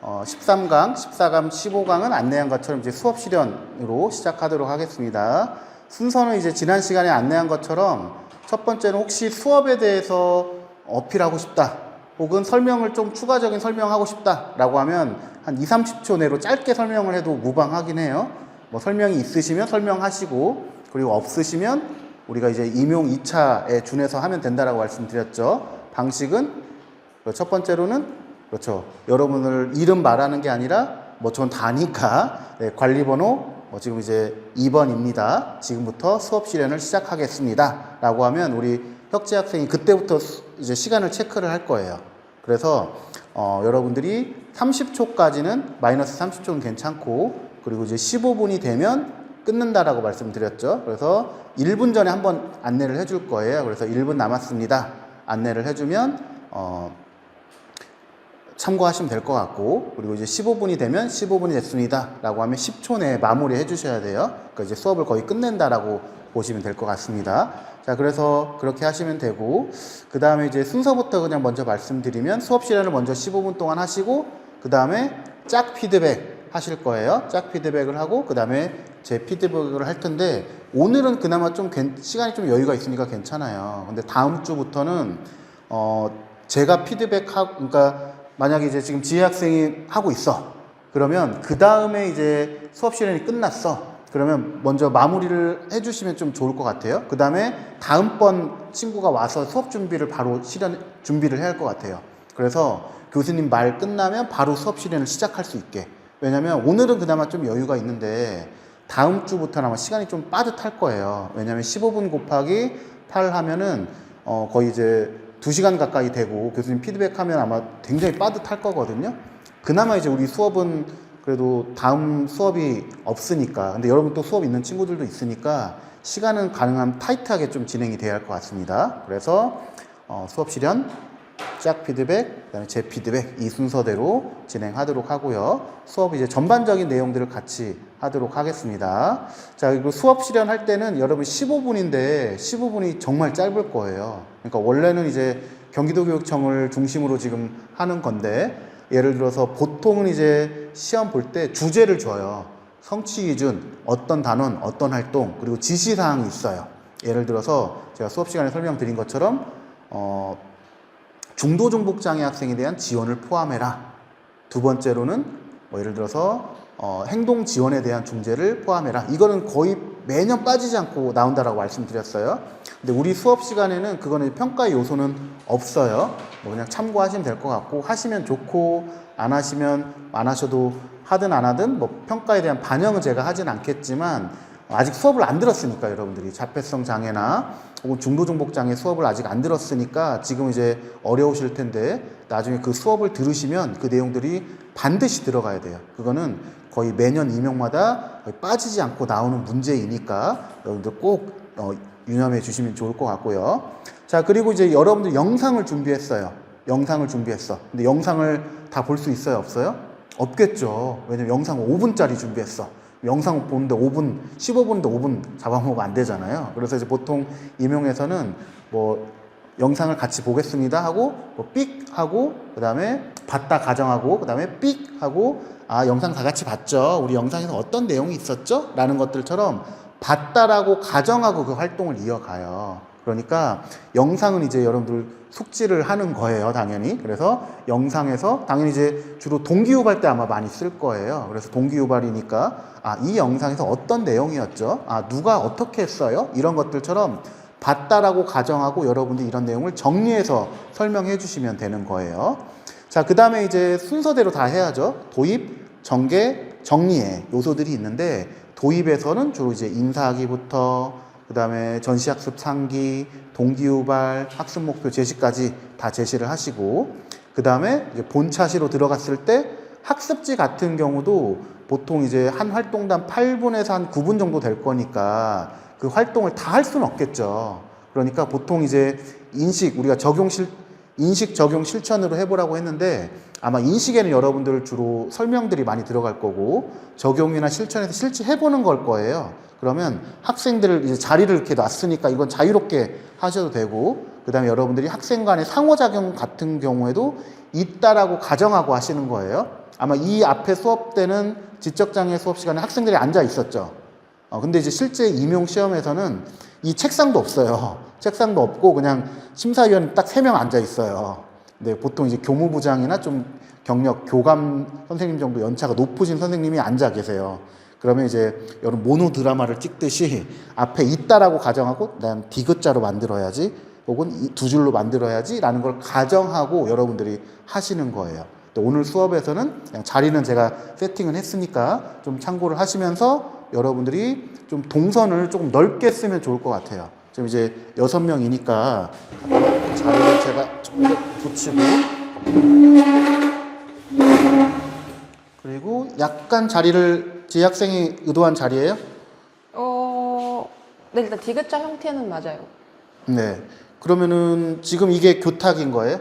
13강, 14강, 15강은 안내한 것처럼 이제 수업 실현으로 시작하도록 하겠습니다. 순서는 이제 지난 시간에 안내한 것처럼 첫 번째는 혹시 수업에 대해서 어필하고 싶다, 혹은 설명을 좀 추가적인 설명하고 싶다라고 하면 한 2, 30초 내로 짧게 설명을 해도 무방하긴 해요. 뭐 설명이 있으시면 설명하시고, 그리고 없으시면 우리가 이제 임용 2차에 준해서 하면 된다라고 말씀드렸죠. 방식은 첫 번째로는 그렇죠. 여러분을 이름 말하는 게 아니라 뭐 전 다 아니까 관리번호 지금 이제 2번입니다. 지금부터 수업 실현을 시작하겠습니다. 라고 하면 우리 혁재 학생이 그때부터 이제 시간을 체크를 할 거예요. 그래서 여러분들이 30초까지는 마이너스 30초는 괜찮고, 그리고 이제 15분이 되면 끊는다라고 말씀드렸죠. 그래서 1분 전에 한번 안내를 해줄 거예요. 그래서 1분 남았습니다. 안내를 해주면 참고하시면 될 것 같고, 그리고 이제 15분이 되면 15분이 됐습니다 라고 하면 10초 내에 마무리 해주셔야 돼요. 그러니까 이제 수업을 거의 끝낸다라고 보시면 될 것 같습니다. 자, 그래서 그렇게 하시면 되고, 그 다음에 이제 순서부터 그냥 먼저 말씀드리면 수업 실현을 먼저 15분 동안 하시고, 그 다음에 짝 피드백 하실 거예요. 짝 피드백을 하고, 그 다음에 제 피드백을 할 텐데, 오늘은 그나마 좀 시간이 좀 여유가 있으니까 괜찮아요. 근데 다음 주부터는 제가 피드백하고, 그러니까 만약에 이제 지금 지혜 학생이 하고 있어. 그러면 그 다음에 이제 수업 실현이 끝났어. 그러면 먼저 마무리를 해주시면 좀 좋을 것 같아요. 그 다음에 다음번 친구가 와서 수업 준비를 바로 준비를 해야 할 것 같아요. 그래서 교수님 말 끝나면 바로 수업 실현을 시작할 수 있게. 왜냐면 오늘은 그나마 좀 여유가 있는데 다음 주부터는 아마 시간이 좀 빠듯할 거예요. 왜냐면 15분 곱하기 8 하면은 거의 이제 2시간 가까이 되고, 교수님 피드백하면 아마 굉장히 빠듯할 거거든요. 그나마 이제 우리 수업은 그래도 다음 수업이 없으니까, 근데 여러분 또 수업 있는 친구들도 있으니까 시간은 가능한 타이트하게 좀 진행이 돼야 할 것 같습니다. 그래서 수업 실현, 짝 피드백, 그다음에 제 피드백, 이 순서대로 진행하도록 하고요. 수업 이제 전반적인 내용들을 같이 하도록 하겠습니다. 자, 그리고 수업 실현할 때는 여러분 15분인데 15분이 정말 짧을 거예요. 그러니까 원래는 이제 경기도교육청을 중심으로 지금 하는 건데, 예를 들어서 보통은 이제 시험 볼 때 주제를 줘요. 성취 기준, 어떤 단원, 어떤 활동, 그리고 지시사항이 있어요. 예를 들어서 제가 수업 시간에 설명드린 것처럼 중도중복장애 학생에 대한 지원을 포함해라. 두 번째로는 예를 들어서 행동 지원에 대한 중재를 포함해라. 이거는 거의 매년 빠지지 않고 나온다라고 말씀드렸어요. 근데 우리 수업 시간에는 그거는 평가의 요소는 없어요. 그냥 참고하시면 될 것 같고, 하시면 좋고 안 하시면 안 하셔도 하든 안 하든 평가에 대한 반영은 제가 하진 않겠지만, 아직 수업을 안 들었으니까 여러분들이 자폐성 장애나 혹은 중도중복장애 수업을 아직 안 들었으니까 지금 이제 어려우실 텐데, 나중에 그 수업을 들으시면 그 내용들이 반드시 들어가야 돼요. 그거는 거의 매년 임용마다 거의 빠지지 않고 나오는 문제이니까 여러분들 꼭 유념해 주시면 좋을 것 같고요. 자, 그리고 이제 여러분들 영상을 준비했어요. 영상을 준비했어. 근데 영상을 다 볼 수 있어요, 없어요? 없겠죠. 왜냐면 영상 5분짜리 준비했어. 영상 보는데 5분, 15분인데 5분 잡아먹으면 안 되잖아요. 그래서 이제 보통 임용에서는 영상을 같이 보겠습니다 하고 삑 하고, 그 다음에 봤다 가정하고, 그 다음에 삑 하고, 영상 다 같이 봤죠. 우리 영상에서 어떤 내용이 있었죠? 라는 것들처럼 봤다라고 가정하고 그 활동을 이어가요. 그러니까 영상은 이제 여러분들 숙지를 하는 거예요, 당연히. 그래서 영상에서 당연히 이제 주로 동기유발 때 아마 많이 쓸 거예요. 그래서 동기유발이니까 이 영상에서 어떤 내용이었죠? 누가 어떻게 했어요? 이런 것들처럼 봤다라고 가정하고 여러분들이 이런 내용을 정리해서 설명해 주시면 되는 거예요. 자, 그 다음에 이제 순서대로 다 해야죠. 도입, 전개, 정리의 요소들이 있는데, 도입에서는 주로 이제 인사하기부터 그 다음에 전시학습 상기, 동기유발, 학습 목표 제시까지 다 제시를 하시고, 그 다음에 이제 본차시로 들어갔을 때 학습지 같은 경우도 보통 이제 한 활동당 8분에서 한 9분 정도 될 거니까 그 활동을 다 할 수는 없겠죠. 그러니까 보통 이제 우리가 인식, 적용, 실천으로 해보라고 했는데, 아마 인식에는 여러분들 주로 설명들이 많이 들어갈 거고, 적용이나 실천에서 실제 해보는 걸 거예요. 그러면 학생들을 이제 자리를 이렇게 놨으니까 이건 자유롭게 하셔도 되고, 그 다음에 여러분들이 학생 간의 상호작용 같은 경우에도 있다라고 가정하고 하시는 거예요. 아마 이 앞에 수업 때는 지적장애 수업 시간에 학생들이 앉아 있었죠. 근데 이제 실제 임용 시험에서는 이 책상도 없어요. 책상도 없고 그냥 심사위원 딱 3명 앉아 있어요. 근데 보통 이제 교무부장이나 좀 경력 교감 선생님 정도 연차가 높으신 선생님이 앉아 계세요. 그러면 이제 여러분 모노 드라마를 찍듯이 앞에 있다라고 가정하고 난 디귿자로 만들어야지 혹은 2줄로 만들어야지 라는 걸 가정하고 여러분들이 하시는 거예요. 오늘 수업에서는 그냥 자리는 제가 세팅을 했으니까 좀 참고를 하시면서 여러분들이 좀 동선을 조금 넓게 쓰면 좋을 것 같아요. 지금 이제 6명이니까 자리를 제가 좀 붙이고 그리고 약간 자리를 제 학생이 의도한 자리예요? 네, 일단 디귿자 형태는 맞아요. 네. 그러면은 지금 이게 교탁인 거예요?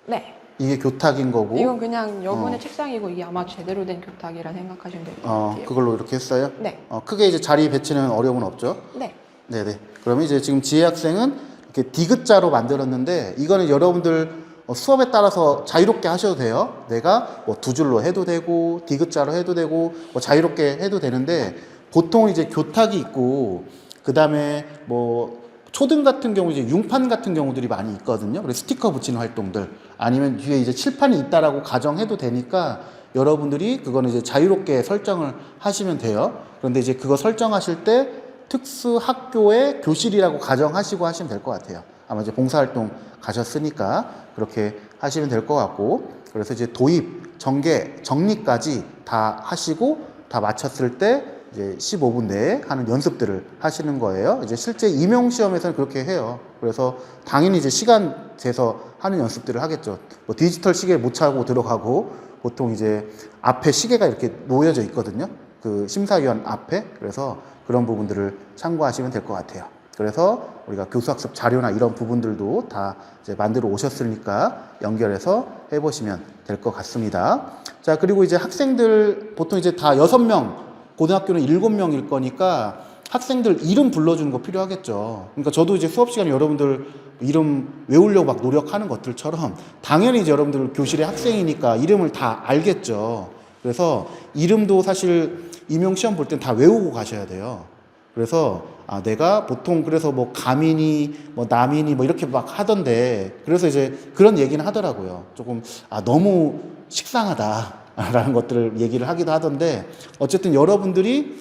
네. 이게 교탁인 거고. 이건 그냥 여분의 책상이고 이게 아마 제대로 된 교탁이라 생각하시면 될 것 같아요. 그걸로 이렇게 했어요? 네. 크게 이제 자리 배치는 어려움은 없죠? 네. 네네. 그러면 이제 지금 지혜 학생은 이렇게 디귿자로 만들었는데 이거는 여러분들 수업에 따라서 자유롭게 하셔도 돼요. 내가 뭐 2줄로 해도 되고 디귿자로 해도 되고 뭐 자유롭게 해도 되는데 보통 이제 교탁이 있고 그 다음에 뭐 초등 같은 경우 이제 융판 같은 경우들이 많이 있거든요. 그래서 스티커 붙이는 활동들 아니면 뒤에 이제 칠판이 있다라고 가정해도 되니까 여러분들이 그거는 이제 자유롭게 설정을 하시면 돼요. 그런데 이제 그거 설정하실 때 특수 학교의 교실이라고 가정하시고 하시면 될 것 같아요. 아마 이제 봉사활동 가셨으니까 그렇게 하시면 될 것 같고 그래서 이제 도입, 전개, 정리까지 다 하시고 다 마쳤을 때 이제 15분 내에 하는 연습들을 하시는 거예요. 이제 실제 임용 시험에서는 그렇게 해요. 그래서 당연히 이제 시간 재서 하는 연습들을 하겠죠. 뭐 디지털 시계 못 차고 들어가고 보통 이제 앞에 시계가 이렇게 놓여져 있거든요. 그 심사위원 앞에. 그래서 그런 부분들을 참고하시면 될 것 같아요. 그래서 우리가 교수학습 자료나 이런 부분들도 다 이제 만들어 오셨으니까 연결해서 해보시면 될 것 같습니다. 자, 그리고 이제 학생들 보통 이제 다 6명, 고등학교는 7명일 거니까 학생들 이름 불러주는 거 필요하겠죠. 그러니까 저도 이제 수업 시간에 여러분들 이름 외우려고 막 노력하는 것들처럼 당연히 이제 여러분들 교실의 학생이니까 이름을 다 알겠죠. 그래서 이름도 사실 임용 시험 볼 땐 다 외우고 가셔야 돼요. 그래서 내가 보통 그래서 뭐 가민이 뭐 남인이 뭐 이렇게 막 하던데 그래서 이제 그런 얘기는 하더라고요. 조금 너무 식상하다라는 것들을 얘기를 하기도 하던데 어쨌든 여러분들이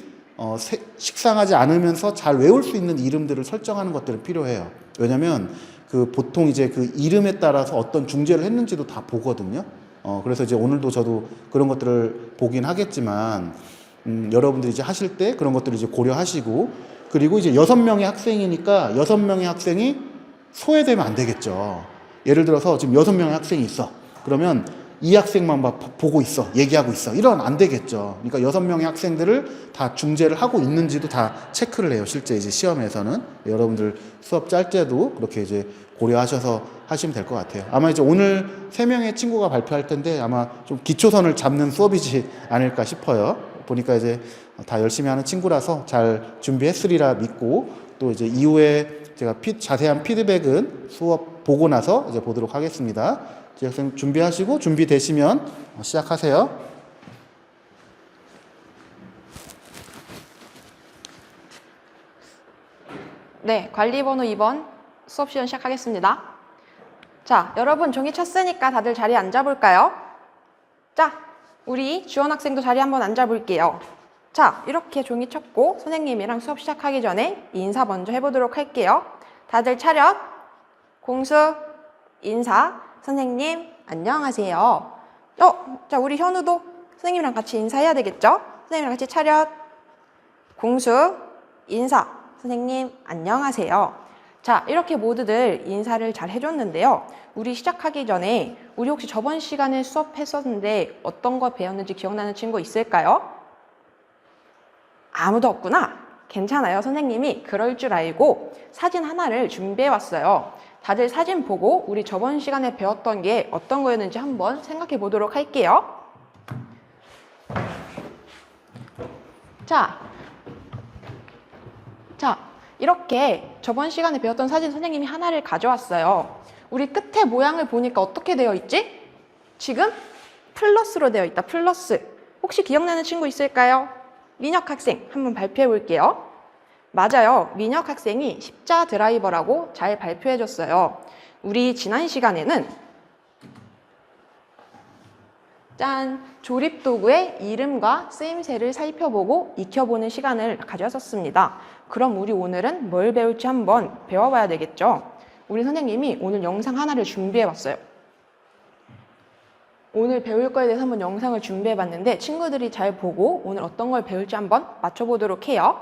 식상하지 않으면서 잘 외울 수 있는 이름들을 설정하는 것들은 필요해요. 왜냐면 그 보통 이제 그 이름에 따라서 어떤 중재를 했는지도 다 보거든요. 그래서 이제 오늘도 저도 그런 것들을 보긴 하겠지만 여러분들이 이제 하실 때 그런 것들을 이제 고려하시고 그리고 이제 6명의 학생이니까 6명의 학생이 소외되면 안 되겠죠. 예를 들어서 지금 6명의 학생이 있어. 그러면 이 학생만 막 보고 있어. 얘기하고 있어. 이러면 안 되겠죠. 그러니까 6명의 학생들을 다 중재를 하고 있는지도 다 체크를 해요. 실제 이제 시험에서는. 여러분들 수업 짤 때도 그렇게 이제 고려하셔서 하시면 될 것 같아요. 아마 이제 오늘 3명의 친구가 발표할 텐데 아마 좀 기초선을 잡는 수업이지 않을까 싶어요. 보니까 이제 다 열심히 하는 친구라서 잘 준비했으리라 믿고 또 이제 이후에 제가 자세한 피드백은 수업 보고 나서 이제 보도록 하겠습니다. 학생 준비하시고 준비되시면 시작하세요. 네, 관리번호 2번 수업 시간 시작하겠습니다. 자, 여러분 종이 쳤으니까 다들 자리에 앉아볼까요? 자, 우리 주원 학생도 자리에 한번 앉아볼게요. 자, 이렇게 종이 쳤고 선생님이랑 수업 시작하기 전에 인사 먼저 해보도록 할게요. 다들 차렷, 공수, 인사, 선생님 안녕하세요. 자, 우리 현우도 선생님이랑 같이 인사해야 되겠죠? 선생님이랑 같이 차렷, 공수, 인사, 선생님 안녕하세요. 자, 이렇게 모두들 인사를 잘 해줬는데요. 우리 시작하기 전에 우리 혹시 저번 시간에 수업했었는데 어떤 거 배웠는지 기억나는 친구 있을까요? 아무도 없구나. 괜찮아요. 선생님이 그럴 줄 알고 사진 하나를 준비해 왔어요. 다들 사진 보고 우리 저번 시간에 배웠던 게 어떤 거였는지 한번 생각해 보도록 할게요. 자, 이렇게 저번 시간에 배웠던 사진 선생님이 하나를 가져왔어요. 우리 끝에 모양을 보니까 어떻게 되어 있지? 지금 플러스로 되어 있다. 플러스. 혹시 기억나는 친구 있을까요? 민혁 학생 한번 발표해 볼게요. 맞아요. 민혁 학생이 십자 드라이버라고 잘 발표해 줬어요. 우리 지난 시간에는 짠! 조립도구의 이름과 쓰임새를 살펴보고 익혀보는 시간을 가졌었습니다. 그럼 우리 오늘은 뭘 배울지 한번 배워봐야 되겠죠? 우리 선생님이 오늘 영상 하나를 준비해봤어요. 오늘 배울 거에 대해서 한번 영상을 준비해봤는데 친구들이 잘 보고 오늘 어떤 걸 배울지 한번 맞춰보도록 해요.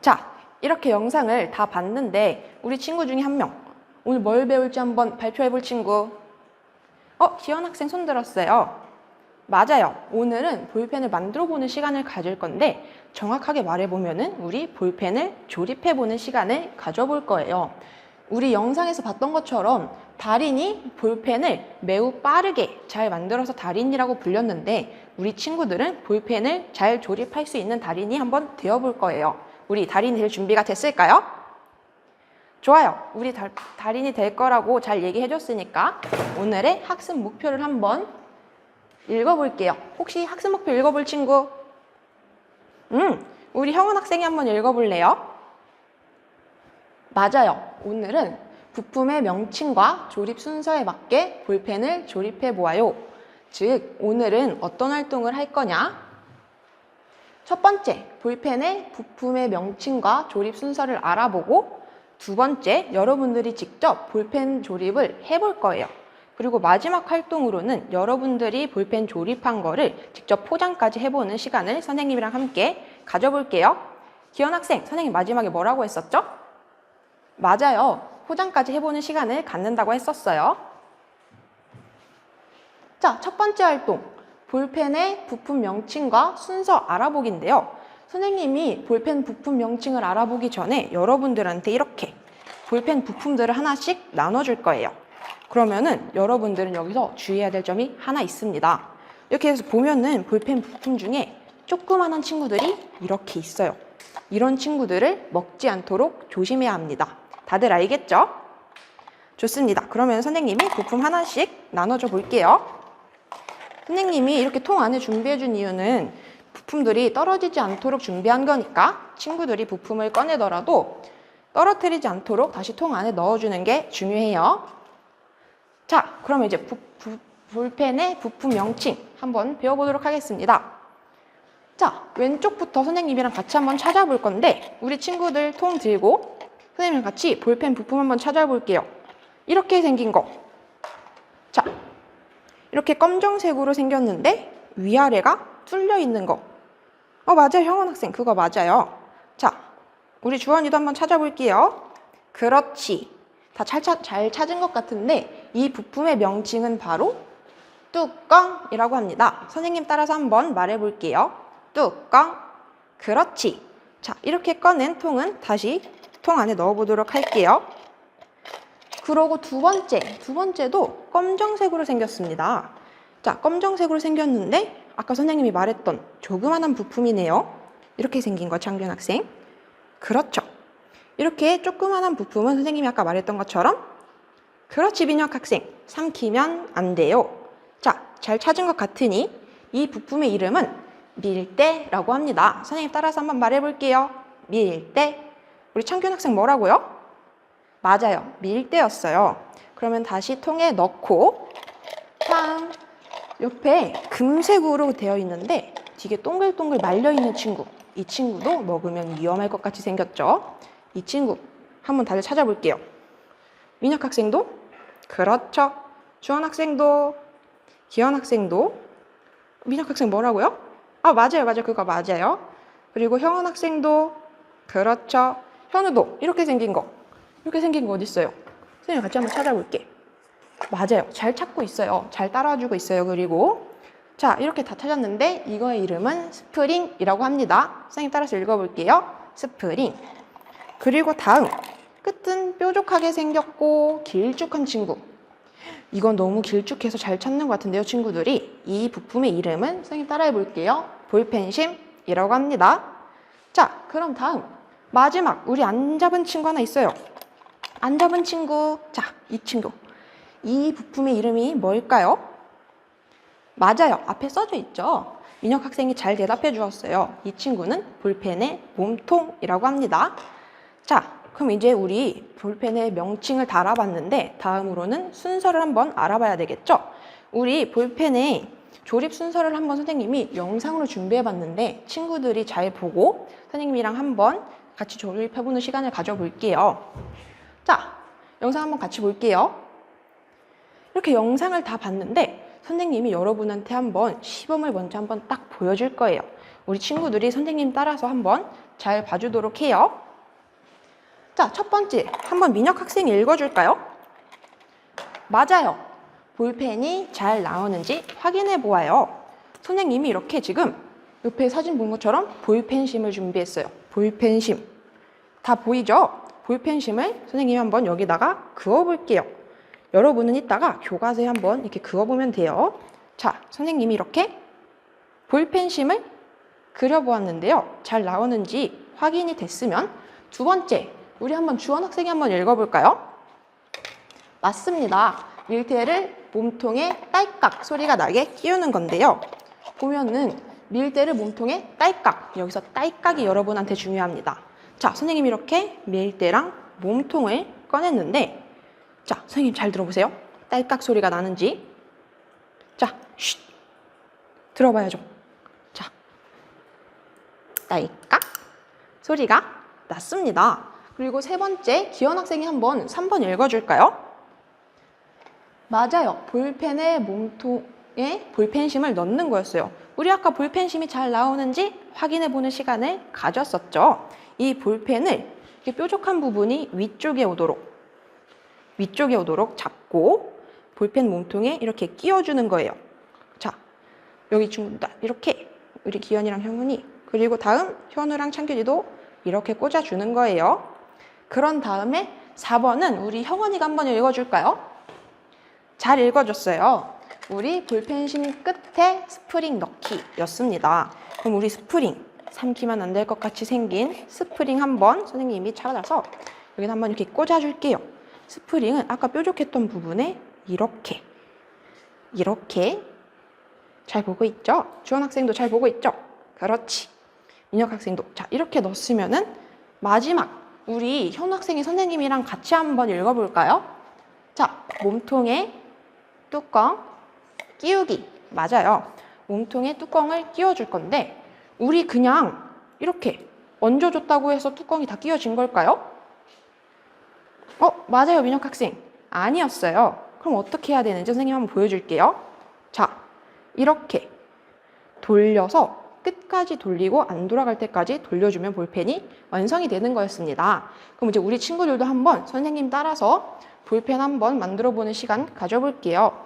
자, 이렇게 영상을 다 봤는데 우리 친구 중에 한 명, 오늘 뭘 배울지 한번 발표해볼 친구. 기현 학생 손 들었어요. 맞아요. 오늘은 볼펜을 만들어보는 시간을 가질 건데 정확하게 말해보면은 우리 볼펜을 조립해보는 시간을 가져볼 거예요. 우리 영상에서 봤던 것처럼 달인이 볼펜을 매우 빠르게 잘 만들어서 달인이라고 불렸는데 우리 친구들은 볼펜을 잘 조립할 수 있는 달인이 한번 되어볼 거예요. 우리 달인이 될 준비가 됐을까요? 좋아요. 우리 달인이 될 거라고 잘 얘기해 줬으니까 오늘의 학습 목표를 한번 읽어볼게요. 혹시 학습 목표 읽어볼 친구? 우리 형원 학생이 한번 읽어볼래요? 맞아요. 오늘은 부품의 명칭과 조립 순서에 맞게 볼펜을 조립해 보아요. 즉, 오늘은 어떤 활동을 할 거냐? 첫 번째, 볼펜의 부품의 명칭과 조립 순서를 알아보고 두 번째, 여러분들이 직접 볼펜 조립을 해볼 거예요. 그리고 마지막 활동으로는 여러분들이 볼펜 조립한 거를 직접 포장까지 해보는 시간을 선생님이랑 함께 가져볼게요. 기현 학생, 선생님 마지막에 뭐라고 했었죠? 맞아요. 포장까지 해보는 시간을 갖는다고 했었어요. 자, 첫 번째 활동. 볼펜의 부품 명칭과 순서 알아보기인데요. 선생님이 볼펜 부품 명칭을 알아보기 전에 여러분들한테 이렇게 볼펜 부품들을 하나씩 나눠줄 거예요. 그러면은 여러분들은 여기서 주의해야 될 점이 하나 있습니다. 이렇게 해서 보면은 볼펜 부품 중에 조그만한 친구들이 이렇게 있어요. 이런 친구들을 먹지 않도록 조심해야 합니다. 다들 알겠죠? 좋습니다. 그러면 선생님이 부품 하나씩 나눠줘 볼게요. 선생님이 이렇게 통 안에 준비해준 이유는 부품들이 떨어지지 않도록 준비한 거니까 친구들이 부품을 꺼내더라도 떨어뜨리지 않도록 다시 통 안에 넣어주는 게 중요해요. 자, 그러면 이제 볼펜의 부품 명칭 한번 배워보도록 하겠습니다. 자, 왼쪽부터 선생님이랑 같이 한번 찾아볼 건데 우리 친구들 통 들고 선생님이랑 같이 볼펜 부품 한번 찾아볼게요. 이렇게 생긴 거. 자, 이렇게 검정색으로 생겼는데 위아래가 뚫려 있는 거. 맞아요. 형원 학생. 그거 맞아요. 자, 우리 주원이도 한번 찾아볼게요. 그렇지. 다 잘 찾은 것 같은데 이 부품의 명칭은 바로 뚜껑이라고 합니다. 선생님 따라서 한번 말해볼게요. 뚜껑. 그렇지. 자, 이렇게 꺼낸 통은 다시 통 안에 넣어보도록 할게요. 그러고 두 번째도 검정색으로 생겼습니다. 자, 검정색으로 생겼는데 아까 선생님이 말했던 조그만한 부품이네요. 이렇게 생긴 거, 장균 학생. 그렇죠. 이렇게 조그만한 부품은 선생님이 아까 말했던 것처럼 그렇지, 민혁 학생. 삼키면 안 돼요. 자, 잘 찾은 것 같으니 이 부품의 이름은 밀대라고 합니다. 선생님 따라서 한번 말해볼게요. 밀대. 우리 창균 학생 뭐라고요? 맞아요. 밀대였어요. 그러면 다시 통에 넣고 탕! 옆에 금색으로 되어 있는데 되게 동글동글 말려있는 친구. 이 친구도 먹으면 위험할 것 같이 생겼죠? 이 친구 한번 다들 찾아볼게요. 민혁 학생도? 그렇죠. 주원 학생도? 기현 학생도? 민혁 학생 뭐라고요? 맞아요. 그거 맞아요. 그리고 형원 학생도? 그렇죠. 현우도 이렇게 생긴 거 어디 있어요? 선생님 같이 한번 찾아볼게. 맞아요. 잘 찾고 있어요. 잘 따라주고 있어요. 그리고 자, 이렇게 다 찾았는데 이거의 이름은 스프링이라고 합니다. 선생님 따라서 읽어볼게요. 스프링. 그리고 다음 끝은 뾰족하게 생겼고 길쭉한 친구. 이건 너무 길쭉해서 잘 찾는 것 같은데요, 친구들이. 이 부품의 이름은 선생님 따라해볼게요. 볼펜심이라고 합니다. 자, 그럼 다음 마지막 우리 안 잡은 친구 하나 있어요. 안 잡은 친구. 자, 이 친구. 이 부품의 이름이 뭘까요? 맞아요. 앞에 써져 있죠. 민혁 학생이 잘 대답해 주었어요. 이 친구는 볼펜의 몸통이라고 합니다. 자, 그럼 이제 우리 볼펜의 명칭을 다 알아봤는데 다음으로는 순서를 한번 알아봐야 되겠죠? 우리 볼펜의 조립 순서를 한번 선생님이 영상으로 준비해 봤는데 친구들이 잘 보고 선생님이랑 한번 같이 조립해보는 시간을 가져볼게요. 자, 영상 한번 같이 볼게요. 이렇게 영상을 다 봤는데 선생님이 여러분한테 한번 시범을 먼저 한번 딱 보여줄 거예요. 우리 친구들이 선생님 따라서 한번 잘 봐주도록 해요. 자, 첫 번째, 한번 민혁 학생이 읽어줄까요? 맞아요. 볼펜이 잘 나오는지 확인해 보아요. 선생님이 이렇게 지금 옆에 사진 본 것처럼 볼펜심을 준비했어요. 볼펜심. 다 보이죠? 볼펜심을 선생님이 한번 여기다가 그어볼게요. 여러분은 이따가 교과서에 한번 이렇게 그어보면 돼요. 자, 선생님이 이렇게 볼펜심을 그려보았는데요. 잘 나오는지 확인이 됐으면 두 번째, 우리 한번 주원 학생이 한번 읽어볼까요? 맞습니다. 밀대를 몸통에 딸깍 소리가 나게 끼우는 건데요. 보면은 밀대를 몸통에 딸깍, 여기서 딸깍이 여러분한테 중요합니다. 자, 선생님이 이렇게 밀대랑 몸통을 꺼냈는데 자, 선생님 잘 들어보세요. 딸깍 소리가 나는지. 자, 쉿. 들어봐야죠. 자, 딸깍 소리가 났습니다. 그리고 세 번째, 기현 학생이 한번 3번 읽어줄까요? 맞아요. 볼펜의 몸통에 볼펜심을 넣는 거였어요. 우리 아까 볼펜심이 잘 나오는지 확인해보는 시간을 가졌었죠. 이 볼펜을 이렇게 뾰족한 부분이 위쪽에 오도록 잡고 볼펜 몸통에 이렇게 끼워주는 거예요. 자, 여기 친구들 이렇게 우리 기현이랑 형훈이 그리고 다음 현우랑 창균이도 이렇게 꽂아주는 거예요. 그런 다음에 4번은 우리 형원이가 한번 읽어줄까요? 잘 읽어줬어요. 우리 볼펜심 끝에 스프링 넣기였습니다. 그럼 우리 스프링, 삼키면 안 될 것 같이 생긴 스프링 한번 선생님이 찾아서 여기다 한번 이렇게 꽂아줄게요. 스프링은 아까 뾰족했던 부분에 이렇게 잘 보고 있죠? 주원 학생도 잘 보고 있죠? 그렇지. 민혁 학생도. 자, 이렇게 넣었으면은 마지막 우리 현우 학생이 선생님이랑 같이 한번 읽어볼까요? 자, 몸통에 뚜껑 끼우기. 맞아요. 몸통에 뚜껑을 끼워줄 건데 우리 그냥 이렇게 얹어줬다고 해서 뚜껑이 다 끼워진 걸까요? 맞아요, 민혁 학생. 아니었어요. 그럼 어떻게 해야 되는지 선생님 한번 보여줄게요. 자, 이렇게 돌려서 끝까지 돌리고 안 돌아갈 때까지 돌려주면 볼펜이 완성이 되는 거였습니다. 그럼 이제 우리 친구들도 한번 선생님 따라서 볼펜 한번 만들어보는 시간 가져볼게요.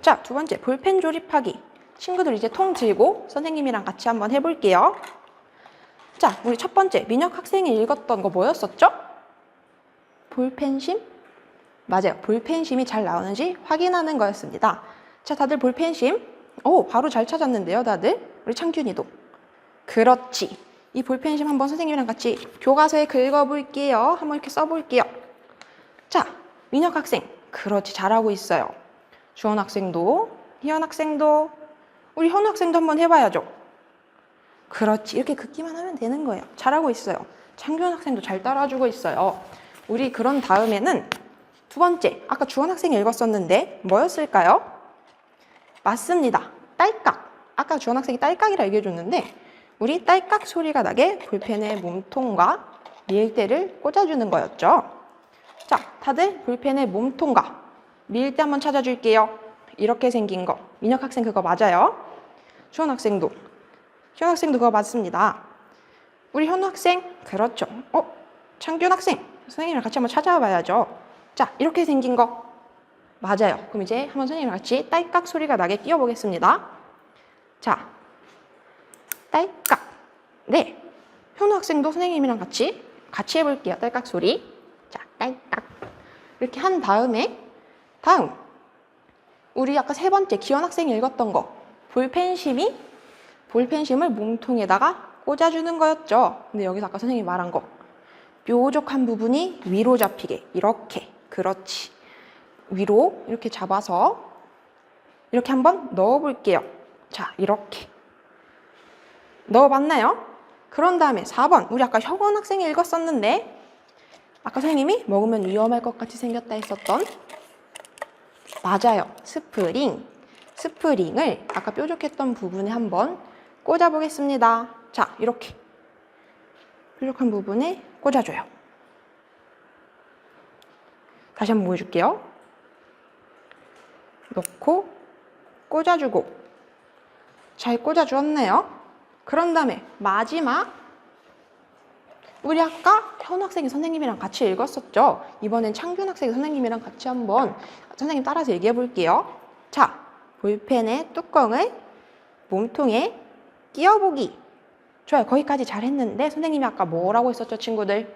자, 두 번째, 볼펜 조립하기. 친구들 이제 통 들고 선생님이랑 같이 한번 해볼게요. 자, 우리 첫 번째, 민혁 학생이 읽었던 거 뭐였었죠? 볼펜심? 맞아요. 볼펜심이 잘 나오는지 확인하는 거였습니다. 자, 다들 볼펜심? 바로 잘 찾았는데요, 다들? 우리 창균이도. 그렇지. 이 볼펜심 한번 선생님이랑 같이 교과서에 긁어볼게요. 한번 이렇게 써볼게요. 자, 민혁 학생. 그렇지. 잘하고 있어요. 주원 학생도, 희연 학생도, 우리 현우 학생도 한번 해봐야죠. 그렇지. 이렇게 긋기만 하면 되는 거예요. 잘하고 있어요. 창균 학생도 잘 따라주고 있어요. 우리 그런 다음에는 두 번째, 아까 주원 학생이 읽었었는데 뭐였을까요? 맞습니다. 딸깍. 아까 주원 학생이 딸깍이라 얘기해줬는데 우리 딸깍 소리가 나게 볼펜의 몸통과 밀대를 꽂아주는 거였죠. 자, 다들 볼펜의 몸통과 밀대 한번 찾아줄게요. 이렇게 생긴 거. 민혁 학생 그거 맞아요? 주원 학생도. 주원 학생도 그거 맞습니다. 우리 현우 학생? 그렇죠. 창균 학생? 선생님이랑 같이 한번 찾아봐야죠. 자, 이렇게 생긴 거. 맞아요. 그럼 이제 한번 선생님이랑 같이 딸깍 소리가 나게 띄워보겠습니다. 자, 딸깍. 네. 현우 학생도 선생님이랑 같이 해볼게요. 딸깍 소리. 자, 딸깍. 이렇게 한 다음에 다음. 우리 아까 세 번째 기현 학생이 읽었던 거. 볼펜심을 몸통에다가 꽂아주는 거였죠. 근데 여기서 아까 선생님이 말한 거. 뾰족한 부분이 위로 잡히게. 이렇게. 그렇지. 위로 이렇게 잡아서 이렇게 한번 넣어볼게요. 자, 이렇게 넣어봤나요? 그런 다음에 4번, 우리 아까 혁원 학생이 읽었었는데 아까 선생님이 먹으면 위험할 것 같이 생겼다 했었던, 맞아요, 스프링. 스프링을 아까 뾰족했던 부분에 한번 꽂아보겠습니다. 자, 이렇게 뾰족한 부분에 꽂아줘요. 다시 한번 보여줄게요. 넣고 꽂아주고, 잘 꽂아주었네요. 그런 다음에 마지막, 우리 아까 현 학생이 선생님이랑 같이 읽었었죠? 이번엔 창균 학생이 선생님이랑 같이 한번 선생님 따라서 얘기해 볼게요. 자, 볼펜의 뚜껑을 몸통에 끼워보기. 좋아요. 거기까지 잘했는데 선생님이 아까 뭐라고 했었죠, 친구들?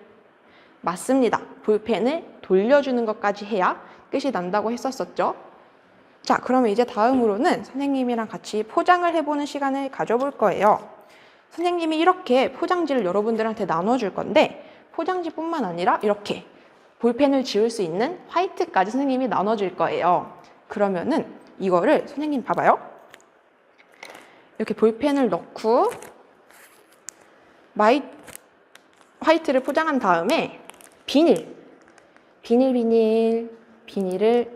맞습니다. 볼펜을 돌려주는 것까지 해야 끝이 난다고 했었었죠. 자, 그러면 이제 다음으로는 선생님이랑 같이 포장을 해보는 시간을 가져볼 거예요. 선생님이 이렇게 포장지를 여러분들한테 나눠줄 건데, 포장지뿐만 아니라 이렇게 볼펜을 지울 수 있는 화이트까지 선생님이 나눠줄 거예요. 그러면은 이거를 선생님 봐봐요. 이렇게 볼펜을 넣고 화이트를 포장한 다음에 비닐을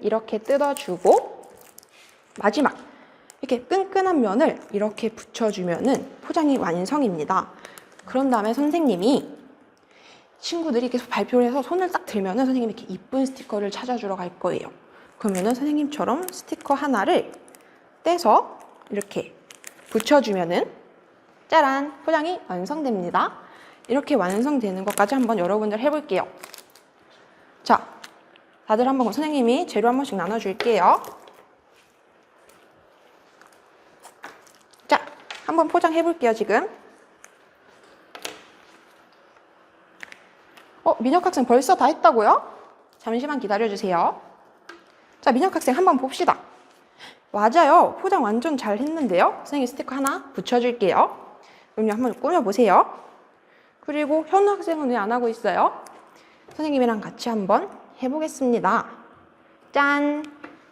이렇게 뜯어주고, 마지막 이렇게 끈끈한 면을 이렇게 붙여주면은 포장이 완성입니다. 그런 다음에 선생님이, 친구들이 계속 발표를 해서 손을 딱 들면은 선생님이 이렇게 이쁜 스티커를 찾아주러 갈 거예요. 그러면은 선생님처럼 스티커 하나를 떼서 이렇게 붙여주면은 짜란! 포장이 완성됩니다. 이렇게 완성되는 것까지 한번 여러분들 해볼게요. 자, 다들 한번 선생님이 재료 한 번씩 나눠줄게요. 자, 한번 포장해볼게요, 지금. 민혁 학생 벌써 다 했다고요? 잠시만 기다려주세요. 자, 민혁 학생 한번 봅시다. 맞아요. 포장 완전 잘 했는데요. 선생님 스티커 하나 붙여줄게요. 그럼요, 한번 꾸며보세요. 그리고 현우 학생은 왜 안 하고 있어요? 선생님이랑 같이 한번 해보겠습니다. 짠!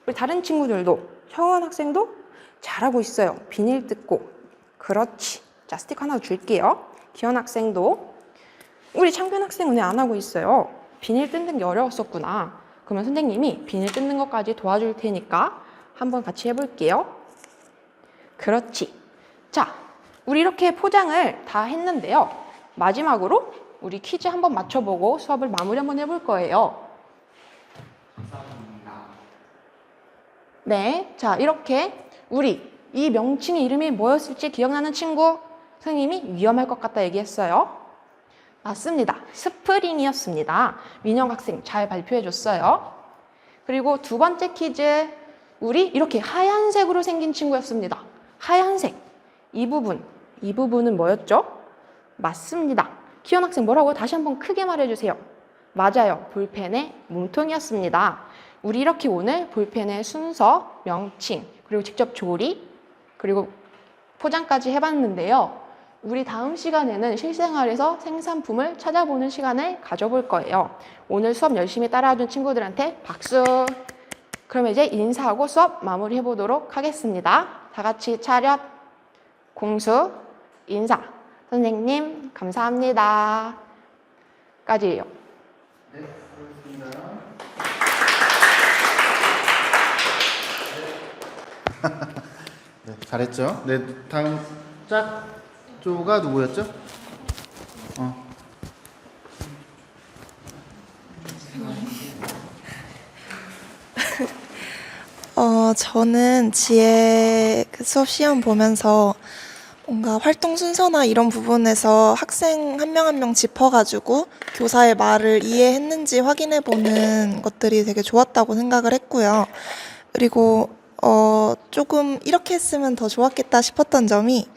우리 다른 친구들도, 현우 학생도 잘하고 있어요. 비닐 뜯고. 그렇지. 자, 스티커 하나 줄게요. 기현 학생도. 우리 창균 학생은 왜 안 하고 있어요? 비닐 뜯는 게 어려웠었구나. 그러면 선생님이 비닐 뜯는 것까지 도와줄 테니까 한번 같이 해볼게요. 그렇지. 자, 우리 이렇게 포장을 다 했는데요. 마지막으로 우리 퀴즈 한번 맞춰보고 수업을 마무리 한번 해볼 거예요. 네, 자, 이렇게 우리 이 명칭의 이름이 뭐였을지 기억나는 친구? 선생님이 위험할 것 같다 얘기했어요. 맞습니다. 스프링이었습니다. 민영 학생 잘 발표해줬어요. 그리고 두 번째 퀴즈, 우리 이렇게 하얀색으로 생긴 친구였습니다. 하얀색. 이 부분은 뭐였죠? 맞습니다. 기현 학생 뭐라고요? 다시 한번 크게 말해주세요. 맞아요. 볼펜의 몸통이었습니다. 우리 이렇게 오늘 볼펜의 순서, 명칭, 그리고 직접 조리, 그리고 포장까지 해봤는데요. 우리 다음 시간에는 실생활에서 생산품을 찾아보는 시간을 가져볼 거예요. 오늘 수업 열심히 따라와준 친구들한테 박수! 그러면 이제 인사하고 수업 마무리 해보도록 하겠습니다. 다 같이 차렷, 공수, 인사. 선생님, 감사합니다. 까지예요. 네, 수고하셨습니다. 네, 잘했죠? 네, 다음 짝조가 누구였죠? 저는 지혜 그 수업 시험 보면서 뭔가 활동 순서나 이런 부분에서 학생 한 명 한 명 짚어가지고 교사의 말을 이해했는지 확인해보는 것들이 되게 좋았다고 생각을 했고요. 그리고 조금 이렇게 했으면 더 좋았겠다 싶었던 점이,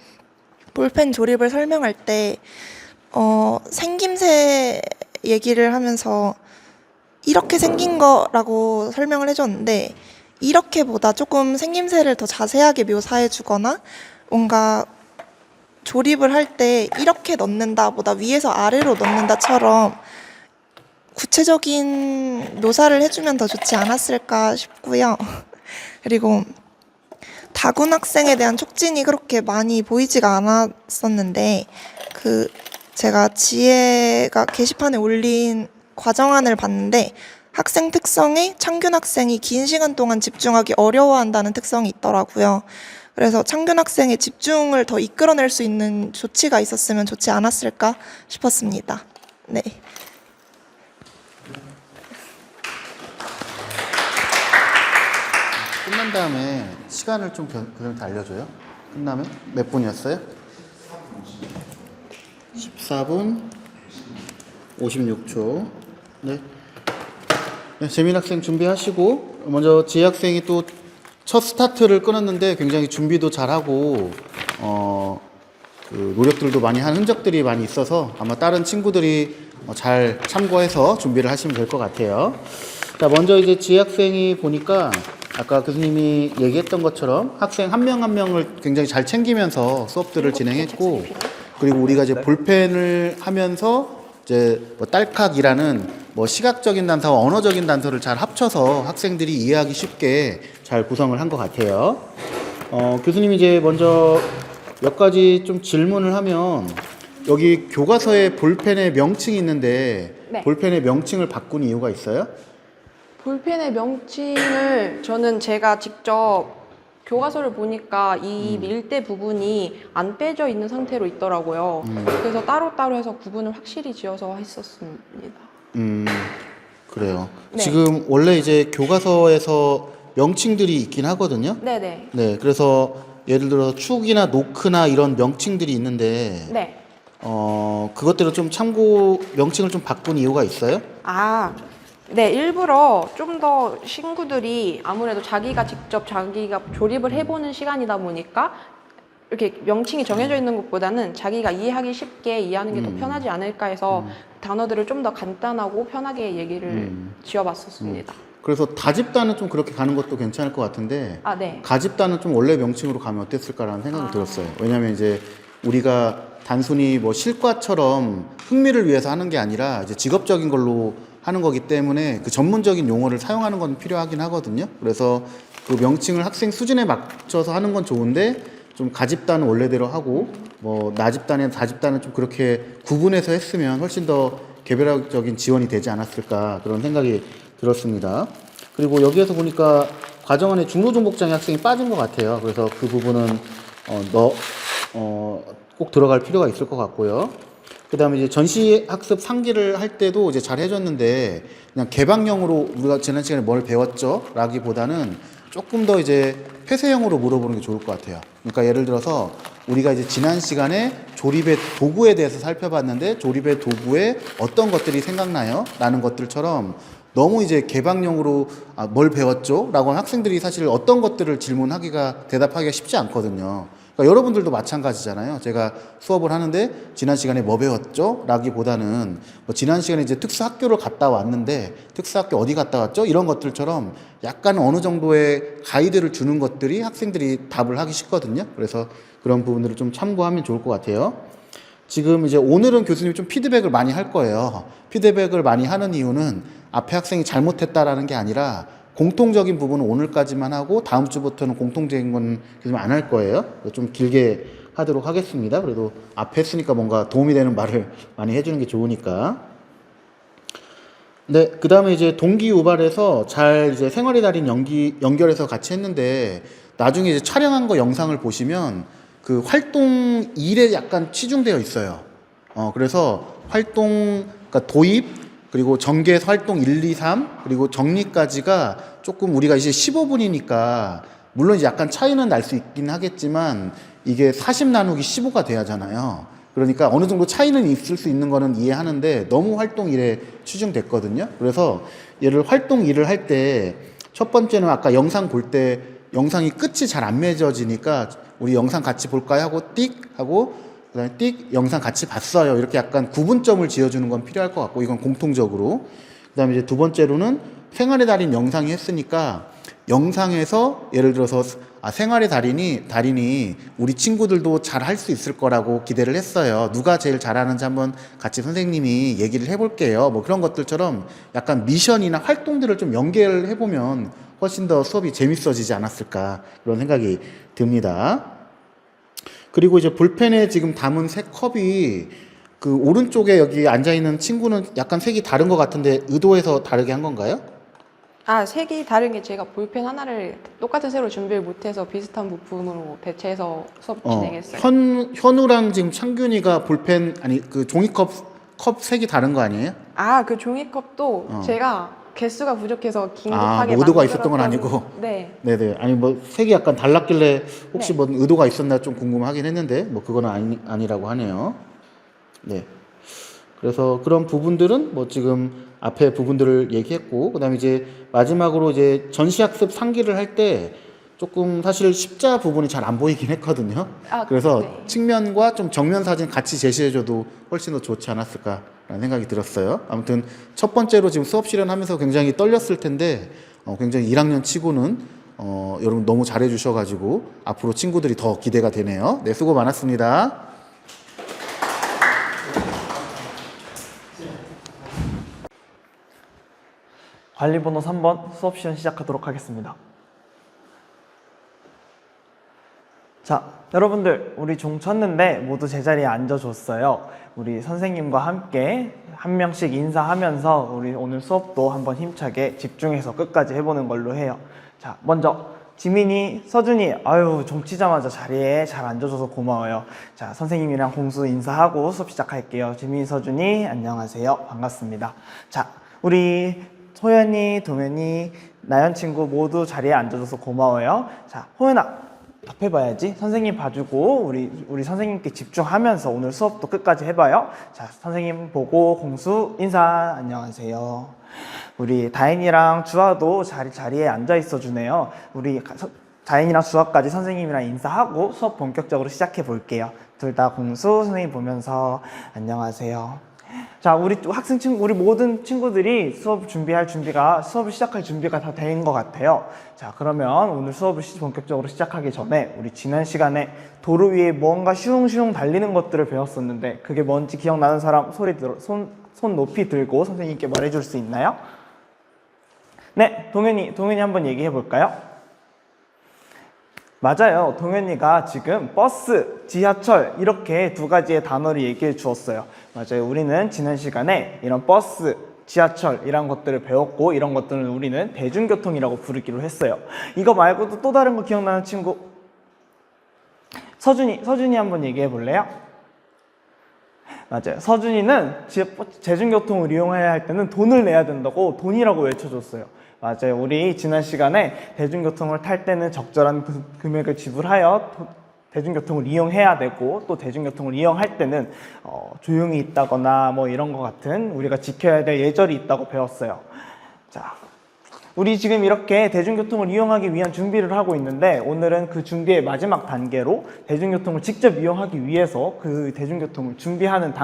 볼펜 조립을 설명할 때 생김새 얘기를 하면서 이렇게 생긴 거라고 설명을 해줬는데, 이렇게보다 조금 생김새를 더 자세하게 묘사해 주거나, 뭔가 조립을 할 때 이렇게 넣는다 보다 위에서 아래로 넣는다처럼 구체적인 묘사를 해주면 더 좋지 않았을까 싶고요. 그리고 다군 학생에 대한 촉진이 그렇게 많이 보이지가 않았었는데 제가 지혜가 게시판에 올린 과정안을 봤는데 학생 특성에 창균 학생이 긴 시간 동안 집중하기 어려워한다는 특성이 있더라고요. 그래서 창균 학생의 집중을 더 이끌어낼 수 있는 조치가 있었으면 좋지 않았을까 싶었습니다. 네. 끝난 다음에 시간을 좀 교수님한테 알려줘요. 끝나면 몇 분이었어요? 14분 56초. 네. 네, 재민 학생 준비하시고, 먼저 지혜 학생이 또 첫 스타트를 끊었는데 굉장히 준비도 잘하고 그 노력들도 많이 한 흔적들이 많이 있어서 아마 다른 친구들이 잘 참고해서 준비를 하시면 될 것 같아요. 자, 먼저 이제 지혜 학생이 보니까 아까 교수님이 얘기했던 것처럼 학생 한 명 한 명을 굉장히 잘 챙기면서 수업들을 진행했고, 그리고 우리가 이제 볼펜을 하면서 이제 뭐 딸깍이라는 뭐 시각적인 단서와 언어적인 단서를 잘 합쳐서 학생들이 이해하기 쉽게 잘 구성을 한 것 같아요. 교수님이 이제 먼저 몇 가지 좀 질문을 하면, 여기 교과서에 볼펜의 명칭이 있는데 네. 볼펜의 명칭을 바꾼 이유가 있어요? 볼펜의 명칭을 저는 제가 직접 교과서를 보니까 이 밀대 부분이 안 빼져 있는 상태로 있더라고요. 그래서 따로따로 해서 구분을 확실히 지어서 했었습니다. 그래요. 네. 지금 원래 이제 교과서에서 명칭들이 있긴 하거든요. 네네. 네, 그래서 예를 들어 축이나 노크나 이런 명칭들이 있는데 네. 그것대로 좀 참고 명칭을 좀 바꾼 이유가 있어요? 네, 일부러 좀 더 친구들이 아무래도 자기가 조립을 해보는 시간이다 보니까 이렇게 명칭이 정해져 있는 것보다는 자기가 이해하기 쉽게 이해하는 게 더 편하지 않을까 해서 단어들을 좀 더 간단하고 편하게 얘기를 지어봤었습니다. 그래서 다집단은 좀 그렇게 가는 것도 괜찮을 것 같은데, 네. 가집단은 좀 원래 명칭으로 가면 어땠을까라는 생각이 들었어요. 왜냐하면 이제 우리가 단순히 뭐 실과처럼 흥미를 위해서 하는 게 아니라 이제 직업적인 걸로 하는 거기 때문에 그 전문적인 용어를 사용하는 건 필요하긴 하거든요. 그래서 그 명칭을 학생 수준에 맞춰서 하는 건 좋은데, 좀 가집단은 원래대로 하고 뭐 나집단이나 다집단은 좀 그렇게 구분해서 했으면 훨씬 더 개별적인 지원이 되지 않았을까, 그런 생각이 들었습니다. 그리고 여기에서 보니까 과정안에 중로중복장애 학생이 빠진 것 같아요. 그래서 그 부분은 꼭 들어갈 필요가 있을 것 같고요. 그 다음에 이제 전시학습 상기를 할 때도 이제 잘 해줬는데, 그냥 개방형으로 우리가 지난 시간에 뭘 배웠죠? 라기보다는 조금 더 이제 폐쇄형으로 물어보는 게 좋을 것 같아요. 그러니까 예를 들어서 우리가 이제 지난 시간에 조립의 도구에 대해서 살펴봤는데, 조립의 도구에 어떤 것들이 생각나요? 라는 것들처럼 너무 이제 개방형으로 뭘 배웠죠? 라고 하면 학생들이 사실 어떤 것들을 대답하기가 쉽지 않거든요. 그러니까 여러분들도 마찬가지잖아요. 제가 수업을 하는데 지난 시간에 뭐 배웠죠? 라기보다는 뭐 지난 시간에 이제 특수학교를 갔다 왔는데 특수학교 어디 갔다 왔죠? 이런 것들처럼 약간 어느 정도의 가이드를 주는 것들이 학생들이 답을 하기 쉽거든요. 그래서 그런 부분들을 좀 참고하면 좋을 것 같아요. 지금 이제 오늘은 교수님이 좀 피드백을 많이 할 거예요. 피드백을 많이 하는 이유는 앞에 학생이 잘못했다라는 게 아니라 공통적인 부분은 오늘까지만 하고 다음 주부터는 공통적인 건 교수님 안 할 거예요. 좀 길게 하도록 하겠습니다. 그래도 앞에 했으니까 뭔가 도움이 되는 말을 많이 해주는 게 좋으니까. 네, 그 다음에 이제 동기 유발해서 잘 이제 생활의 달인 연결해서 같이 했는데, 나중에 이제 촬영한 거 영상을 보시면 그 활동 1에 약간 치중되어 있어요. 그래서 그러니까 도입, 그리고 전개에서 활동 1, 2, 3, 그리고 정리까지가 조금 우리가 이제 15분이니까 물론 이제 약간 차이는 날 수 있긴 하겠지만 이게 40 나누기 15가 돼야 하잖아요. 그러니까 어느 정도 차이는 있을 수 있는 거는 이해하는데 너무 활동 1에 치중됐거든요. 그래서 얘를 활동 1을 할 때 첫 번째는 아까 영상 볼 때 영상이 끝이 잘 안 맺어지니까 우리 영상 같이 볼까요? 하고 띡 하고 그다음에 띡 영상 같이 봤어요. 이렇게 약간 구분점을 지어주는 건 필요할 것 같고, 이건 공통적으로. 그다음에 이제 두 번째로는 생활의 달인 영상이 했으니까 영상에서 예를 들어서 생활의 달인이 우리 친구들도 잘 할 수 있을 거라고 기대를 했어요. 누가 제일 잘하는지 한번 같이 선생님이 얘기를 해볼게요. 뭐 그런 것들처럼 약간 미션이나 활동들을 좀 연결해 보면 훨씬 더 수업이 재밌어지지 않았을까 그런 생각이 듭니다. 그리고 이제 볼펜에 지금 담은 색 컵이 그 오른쪽에 여기 앉아 있는 친구는 약간 색이 다른 것 같은데 의도해서 다르게 한 건가요? 아, 색이 다른 게 제가 볼펜 하나를 똑같은 색으로 준비를 못해서 비슷한 부품으로 배치해서 수업 진행했어요. 현우랑 지금 창균이가 볼펜 그 종이컵 색이 다른 거 아니에요? 아, 그 종이컵도 제가 개수가 부족해서 긴급하게 뭐 의도가 있었던 건 만들었던- 아니고. 네. 네네. 아니 뭐 색이 약간 달랐길래 혹시 네. 뭐 의도가 있었나 좀 궁금하긴 했는데 뭐 그거는 아니라고 하네요. 네. 그래서 그런 부분들은 뭐 지금 앞에 부분들을 얘기했고, 그다음에 이제 마지막으로 이제 전시학습 상기를 할 때 조금 사실 십자 부분이 잘 안 보이긴 했거든요. 그래서 네. 측면과 좀 정면 사진 같이 제시해줘도 훨씬 더 좋지 않았을까라는 생각이 들었어요. 아무튼 첫 번째로 지금 수업 실현하면서 굉장히 떨렸을 텐데 굉장히 1학년 치고는 여러분 너무 잘해주셔가지고 앞으로 친구들이 더 기대가 되네요. 네, 수고 많았습니다. 관리번호 3번 수업 시간 시작하도록 하겠습니다. 자, 여러분들 우리 종 쳤는데 모두 제자리에 앉아줬어요. 우리 선생님과 함께 한 명씩 인사하면서 우리 오늘 수업도 한번 힘차게 집중해서 끝까지 해보는 걸로 해요. 자, 먼저 지민이, 서준이, 아유 종 치자마자 자리에 잘 앉아줘서 고마워요. 자, 선생님이랑 공수 인사하고 수업 시작할게요. 지민이, 서준이 안녕하세요. 반갑습니다. 자, 우리 호연이, 동현이, 나연 친구 모두 자리에 앉아줘서 고마워요. 자, 호연아 답해봐야지. 선생님 봐주고 우리 선생님께 집중하면서 오늘 수업도 끝까지 해봐요. 자, 선생님 보고 공수 인사 안녕하세요. 우리 다인이랑 주아도 자리에 앉아 있어 주네요. 우리 다인이랑 주아까지 선생님이랑 인사하고 수업 본격적으로 시작해 볼게요. 둘 다 공수 선생님 보면서 안녕하세요. 자, 우리 모든 친구들이 수업을 시작할 준비가 다 된 것 같아요. 자, 그러면 오늘 수업을 본격적으로 시작하기 전에 우리 지난 시간에 도로 위에 뭔가 슝슝 달리는 것들을 배웠었는데 그게 뭔지 기억나는 사람 손 높이 들고 선생님께 말해줄 수 있나요? 네, 동현이 한번 얘기해 볼까요? 맞아요. 동현이가 지금 버스, 지하철 이렇게 두 가지의 단어를 얘기해 주었어요. 맞아요. 우리는 지난 시간에 이런 버스, 지하철 이런 것들을 배웠고 이런 것들은 우리는 대중교통이라고 부르기로 했어요. 이거 말고도 또 다른 거 기억나는 친구? 서준이 한번 얘기해 볼래요? 맞아요. 서준이는 대중교통을 이용해야 할 때는 돈을 내야 된다고 돈이라고 외쳐줬어요. 맞아요. 우리 지난 시간에 대중교통을 탈 때는 적절한 금액을 지불하여 대중교통을 이용해야 되고 또 대중교통을 이용할 때는 조용히 있다거나 뭐 이런 것 같은 우리가 지켜야 될 예절이 있다고 배웠어요. 자, 우리 지금 이렇게 대중교통을 이용하기 위한 준비를 하고 있는데 오늘은 그 준비의 마지막 단계로 대중교통을 직접 이용하기 위해서 그 대중교통을 준비하는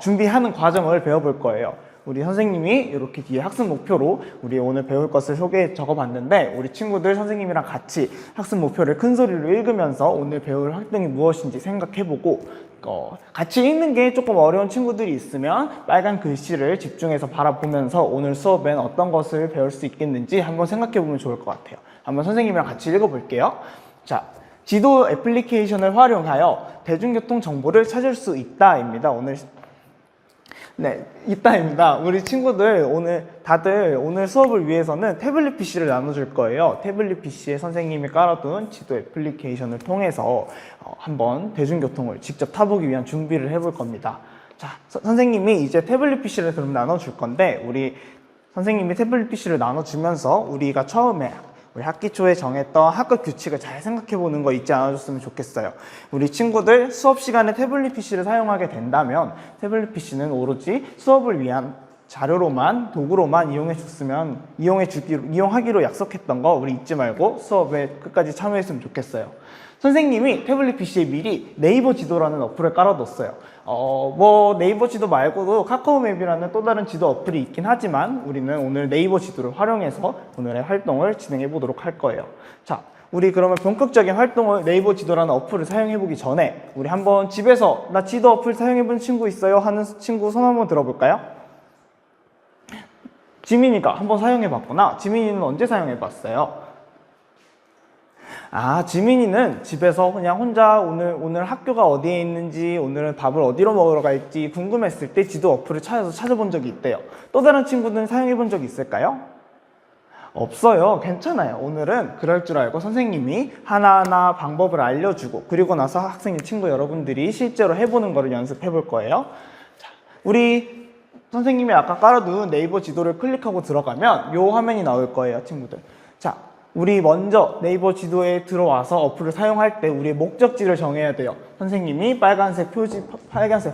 준비하는 과정을 배워볼 거예요. 우리 선생님이 이렇게 뒤에 학습 목표로 우리 오늘 배울 것을 적어봤는데 우리 친구들 선생님이랑 같이 학습 목표를 큰 소리로 읽으면서 오늘 배울 활동이 무엇인지 생각해보고 같이 읽는 게 조금 어려운 친구들이 있으면 빨간 글씨를 집중해서 바라보면서 오늘 수업엔 어떤 것을 배울 수 있겠는지 한번 생각해보면 좋을 것 같아요. 한번 선생님이랑 같이 읽어볼게요. 자, 지도 애플리케이션을 활용하여 대중교통 정보를 찾을 수 있다입니다. 있다입니다. 우리 친구들 다들 오늘 수업을 위해서는 태블릿 PC를 나눠줄 거예요. 태블릿 PC에 선생님이 깔아둔 지도 애플리케이션을 통해서 한번 대중교통을 직접 타보기 위한 준비를 해볼 겁니다. 자, 선생님이 이제 태블릿 PC를 그럼 나눠줄 건데 우리 선생님이 태블릿 PC를 나눠주면서 우리가 처음에 우리 학기 초에 정했던 학급 규칙을 잘 생각해보는 거 잊지 않아줬으면 좋겠어요. 우리 친구들 수업 시간에 태블릿 PC를 사용하게 된다면 태블릿 PC는 오로지 수업을 위한 자료로만 도구로만 이용하기로 약속했던 거 우리 잊지 말고 수업에 끝까지 참여했으면 좋겠어요. 선생님이 태블릿 PC에 미리 네이버 지도라는 어플을 깔아뒀어요. 뭐 네이버 지도 말고도 카카오맵이라는 또 다른 지도 어플이 있긴 하지만 우리는 오늘 네이버 지도를 활용해서 오늘의 활동을 진행해 보도록 할 거예요. 자, 우리 그러면 본격적인 활동을 네이버 지도라는 어플을 사용해 보기 전에 우리 한번 집에서 나 지도 어플 사용해 본 친구 있어요? 하는 친구 손 한번 들어볼까요? 지민이가 한번 사용해 봤구나. 지민이는 언제 사용해 봤어요? 아, 지민이는 집에서 그냥 혼자 오늘 학교가 어디에 있는지, 오늘은 밥을 어디로 먹으러 갈지 궁금했을 때 지도 어플을 찾아본 적이 있대요. 또 다른 친구들은 사용해 본 적이 있을까요? 없어요. 괜찮아요. 오늘은 그럴 줄 알고 선생님이 하나하나 방법을 알려주고 그리고 나서 학생인 친구 여러분들이 실제로 해보는 거를 연습해 볼 거예요. 자, 우리 선생님이 아까 깔아둔 네이버 지도를 클릭하고 들어가면 요 화면이 나올 거예요, 친구들. 자, 우리 먼저 네이버 지도에 들어와서 어플을 사용할 때 우리의 목적지를 정해야 돼요. 선생님이 빨간색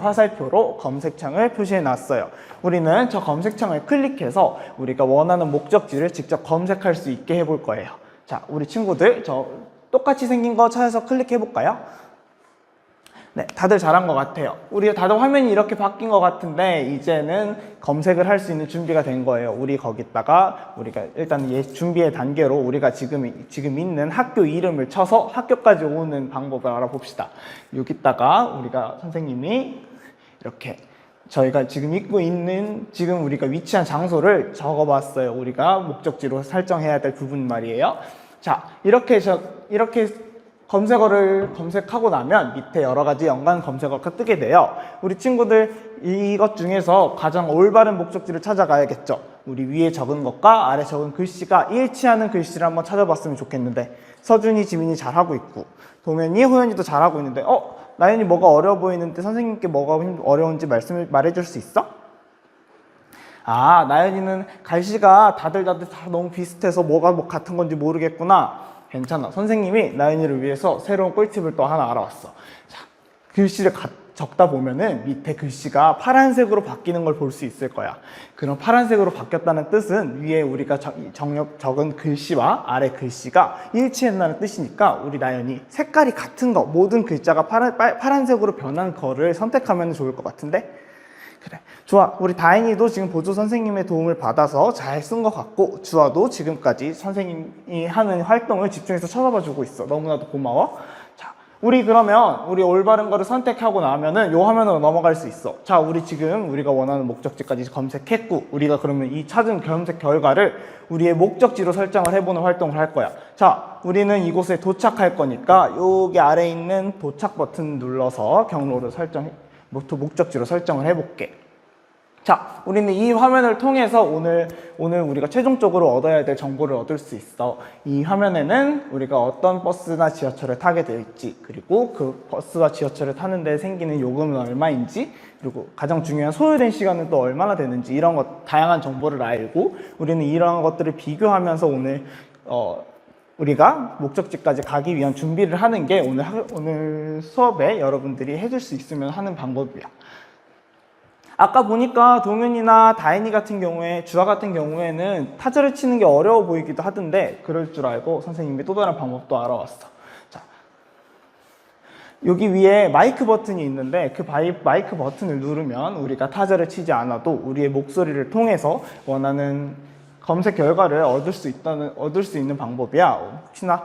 화살표로 검색창을 표시해 놨어요. 우리는 저 검색창을 클릭해서 우리가 원하는 목적지를 직접 검색할 수 있게 해볼 거예요. 자, 우리 친구들 저 똑같이 생긴 거 찾아서 클릭해 볼까요? 네, 다들 잘한 것 같아요. 우리 다들 화면이 이렇게 바뀐 것 같은데 이제는 검색을 할 수 있는 준비가 된 거예요. 우리 거기다가 우리가 일단 준비의 단계로 우리가 지금 있는 학교 이름을 쳐서 학교까지 오는 방법을 알아봅시다. 여기다가 우리가 선생님이 이렇게 저희가 지금 지금 우리가 위치한 장소를 적어봤어요. 우리가 목적지로 설정해야 될 부분 말이에요. 자, 이렇게 검색어를 검색하고 나면 밑에 여러 가지 연관 검색어가 뜨게 돼요. 우리 친구들 이것 중에서 가장 올바른 목적지를 찾아가야겠죠. 우리 위에 적은 것과 아래 적은 글씨가 일치하는 글씨를 한번 찾아봤으면 좋겠는데 서준이, 지민이 잘하고 있고 도면이, 호연이도 잘하고 있는데 나연이 뭐가 어려워 보이는데 선생님께 뭐가 어려운지 말해줄 수 있어? 아, 나연이는 글씨가 다들 다 너무 비슷해서 뭐가 뭐 같은 건지 모르겠구나. 괜찮아. 선생님이 나연이를 위해서 새로운 꿀팁을 또 하나 알아왔어. 자, 글씨를 적다 보면은 밑에 글씨가 파란색으로 바뀌는 걸 볼 수 있을 거야. 그럼 파란색으로 바뀌었다는 뜻은 위에 우리가 적은 글씨와 아래 글씨가 일치한다는 뜻이니까 우리 나연이 색깔이 같은 거, 모든 글자가 파란색으로 변한 거를 선택하면 좋을 것 같은데? 그래, 좋아. 우리 다인이도 지금 보조 선생님의 도움을 받아서 잘 쓴 것 같고 주아도 지금까지 선생님이 하는 활동을 집중해서 쳐다봐주고 있어. 너무나도 고마워. 자, 우리 그러면 우리 올바른 거를 선택하고 나면은 요 화면으로 넘어갈 수 있어. 자, 우리 지금 우리가 원하는 목적지까지 검색했고 우리가 그러면 이 찾은 검색 결과를 우리의 목적지로 설정을 해보는 활동을 할 거야. 자, 우리는 이곳에 도착할 거니까 여기 아래에 있는 도착 버튼 눌러서 경로를 목적지로 설정을 해볼게. 자, 우리는 이 화면을 통해서 오늘 우리가 최종적으로 얻어야 될 정보를 얻을 수 있어. 이 화면에는 우리가 어떤 버스나 지하철을 타게 되어 있지, 그리고 그 버스와 지하철을 타는데 생기는 요금은 얼마인지, 그리고 가장 중요한 소요된 시간은 또 얼마나 되는지 이런 것 다양한 정보를 알고 우리는 이러한 것들을 비교하면서 우리가 목적지까지 가기 위한 준비를 하는 게 오늘 수업에 여러분들이 해줄 수 있으면 하는 방법이야. 아까 보니까 동윤이나 다인이 같은 경우에, 주아 같은 경우에는 타자를 치는 게 어려워 보이기도 하던데 그럴 줄 알고 선생님이 또 다른 방법도 알아왔어. 자, 여기 위에 마이크 버튼이 있는데 그 마이크 버튼을 누르면 우리가 타자를 치지 않아도 우리의 목소리를 통해서 원하는 검색 결과를 얻을 수 있는 방법이야. 혹시나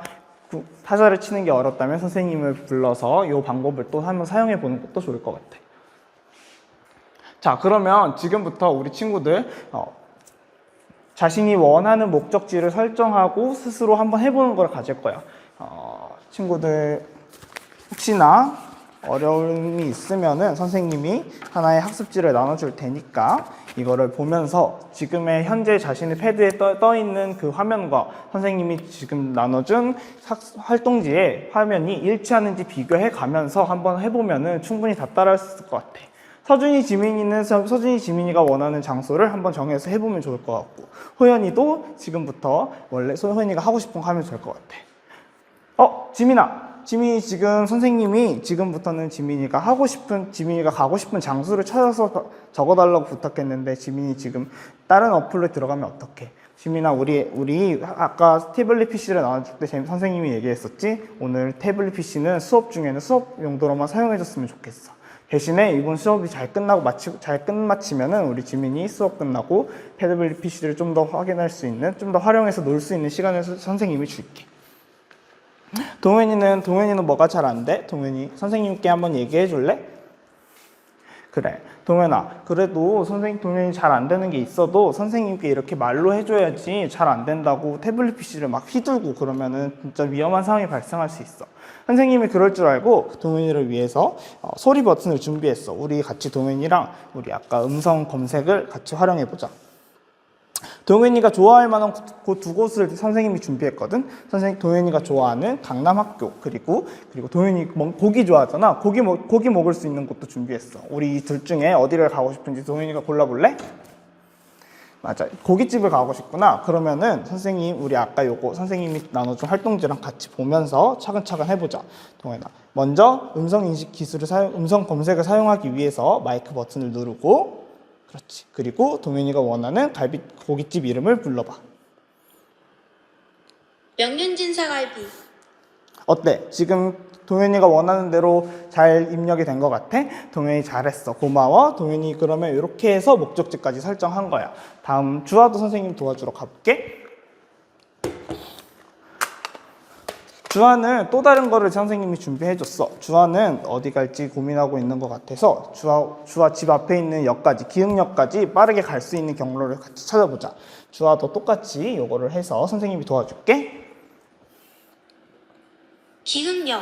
타자를 치는 게 어렵다면 선생님을 불러서 이 방법을 또 한번 사용해 보는 것도 좋을 것 같아. 자, 그러면 지금부터 우리 친구들 자신이 원하는 목적지를 설정하고 스스로 한번 해보는 걸 가질 거야. 친구들 혹시나 어려움이 있으면은 선생님이 하나의 학습지를 나눠줄 테니까 이거를 보면서 지금의 현재 자신의 패드에 떠 있는 그 화면과 선생님이 지금 나눠준 활동지의 화면이 일치하는지 비교해 가면서 한번 해보면은 충분히 다 따라할 수 있을 것 같아. 서준이, 지민이가 원하는 장소를 한번 정해서 해보면 좋을 것 같고, 호연이도 지금부터 원래 호연이가 하고 싶은 거 하면 좋을 것 같아. 지민아, 지민이 지금 선생님이 지금부터는 지민이가 가고 싶은 장소를 찾아서 적어달라고 부탁했는데 지민이 지금 다른 어플로 들어가면 어떡해? 지민아, 우리 아까 태블릿 PC를 나눠줄 때 선생님이 얘기했었지? 오늘 태블릿 PC는 수업 중에는 수업 용도로만 사용해줬으면 좋겠어. 대신에 이번 수업이 잘 끝마치면은 우리 지민이 수업 끝나고 태블릿 PC를 좀 더 확인할 수 있는, 좀 더 활용해서 놀 수 있는 시간을 선생님이 줄게. 동현이는 뭐가 잘 안 돼? 동현이 선생님께 한번 얘기해 줄래? 그래, 동현아, 그래도 동현이 잘 안 되는 게 있어도 선생님께 이렇게 말로 해줘야지. 잘 안 된다고 태블릿 PC를 막 휘두르고 그러면은 진짜 위험한 상황이 발생할 수 있어. 선생님이 그럴 줄 알고 동현이를 위해서 소리 버튼을 준비했어. 우리 같이 동현이랑 우리 아까 음성 검색을 같이 활용해 보자. 동현이가 좋아할 만한 그 두 곳을 선생님이 준비했거든. 동현이가 좋아하는 강남학교, 그리고 동현이 고기 좋아하잖아. 고기 먹을 수 있는 곳도 준비했어. 우리 이 둘 중에 어디를 가고 싶은지 동현이가 골라볼래? 맞아, 고깃집을 가고 싶구나. 그러면은 우리 아까 요거 선생님이 나눠준 활동지랑 같이 보면서 차근차근 해보자. 동현아, 먼저 음성 검색을 사용하기 위해서 마이크 버튼을 누르고, 그렇지. 그리고 동현이가 원하는 고깃집 이름을 불러봐. 명륜진사갈비. 어때? 지금 동현이가 원하는 대로 잘 입력이 된 것 같아? 동현이 잘했어. 고마워. 동현이 그러면 이렇게 해서 목적지까지 설정한 거야. 다음 주아도 선생님 도와주러 가볼게. 주아는 또 다른 거를 선생님이 준비해줬어. 주아는 어디 갈지 고민하고 있는 것 같아서 주아 집 앞에 있는 기흥역까지 빠르게 갈 수 있는 경로를 같이 찾아보자. 주아도 똑같이 요거를 해서 선생님이 도와줄게. 기흥역.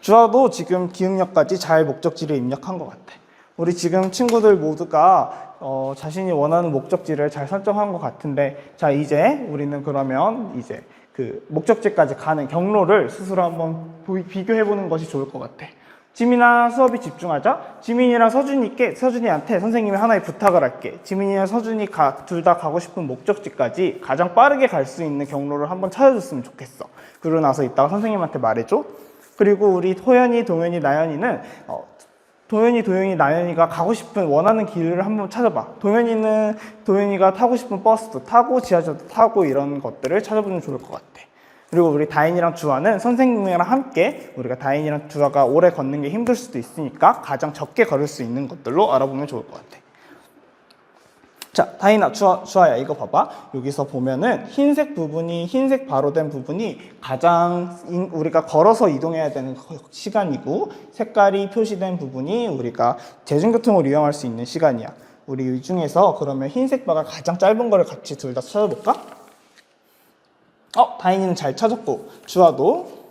주아도 지금 기흥역까지 잘 목적지를 입력한 것 같아. 우리 지금 친구들 모두가 자신이 원하는 목적지를 잘 설정한 것 같은데, 자, 이제 우리는 그러면 이제 그 목적지까지 가는 경로를 스스로 한번 비교해보는 것이 좋을 것 같아. 지민아, 수업에 집중하자. 지민이랑 서준이한테 선생님이 하나의 부탁을 할게. 지민이랑 서준이 둘 다 가고 싶은 목적지까지 가장 빠르게 갈 수 있는 경로를 한번 찾아줬으면 좋겠어. 그러고 나서 이따가 선생님한테 말해줘. 그리고 우리 호연이, 동현이, 나연이는 도현이, 나연이가 가고 싶은 원하는 길을 한번 찾아봐. 도현이가 타고 싶은 버스도 타고 지하철도 타고 이런 것들을 찾아보면 좋을 것 같아. 그리고 우리 다인이랑 주아는 선생님이랑 함께 우리가 다인이랑 주아가 오래 걷는 게 힘들 수도 있으니까 가장 적게 걸을 수 있는 것들로 알아보면 좋을 것 같아. 자, 다인아, 주아야, 이거 봐봐. 여기서 보면은 흰색 바로 된 부분이 가장 우리가 걸어서 이동해야 되는 시간이고, 색깔이 표시된 부분이 우리가 대중교통을 이용할 수 있는 시간이야. 우리 이 중에서 그러면 흰색 바가 가장 짧은 거를 같이 둘 다 찾아볼까? 다인이는 잘 찾았고, 주아도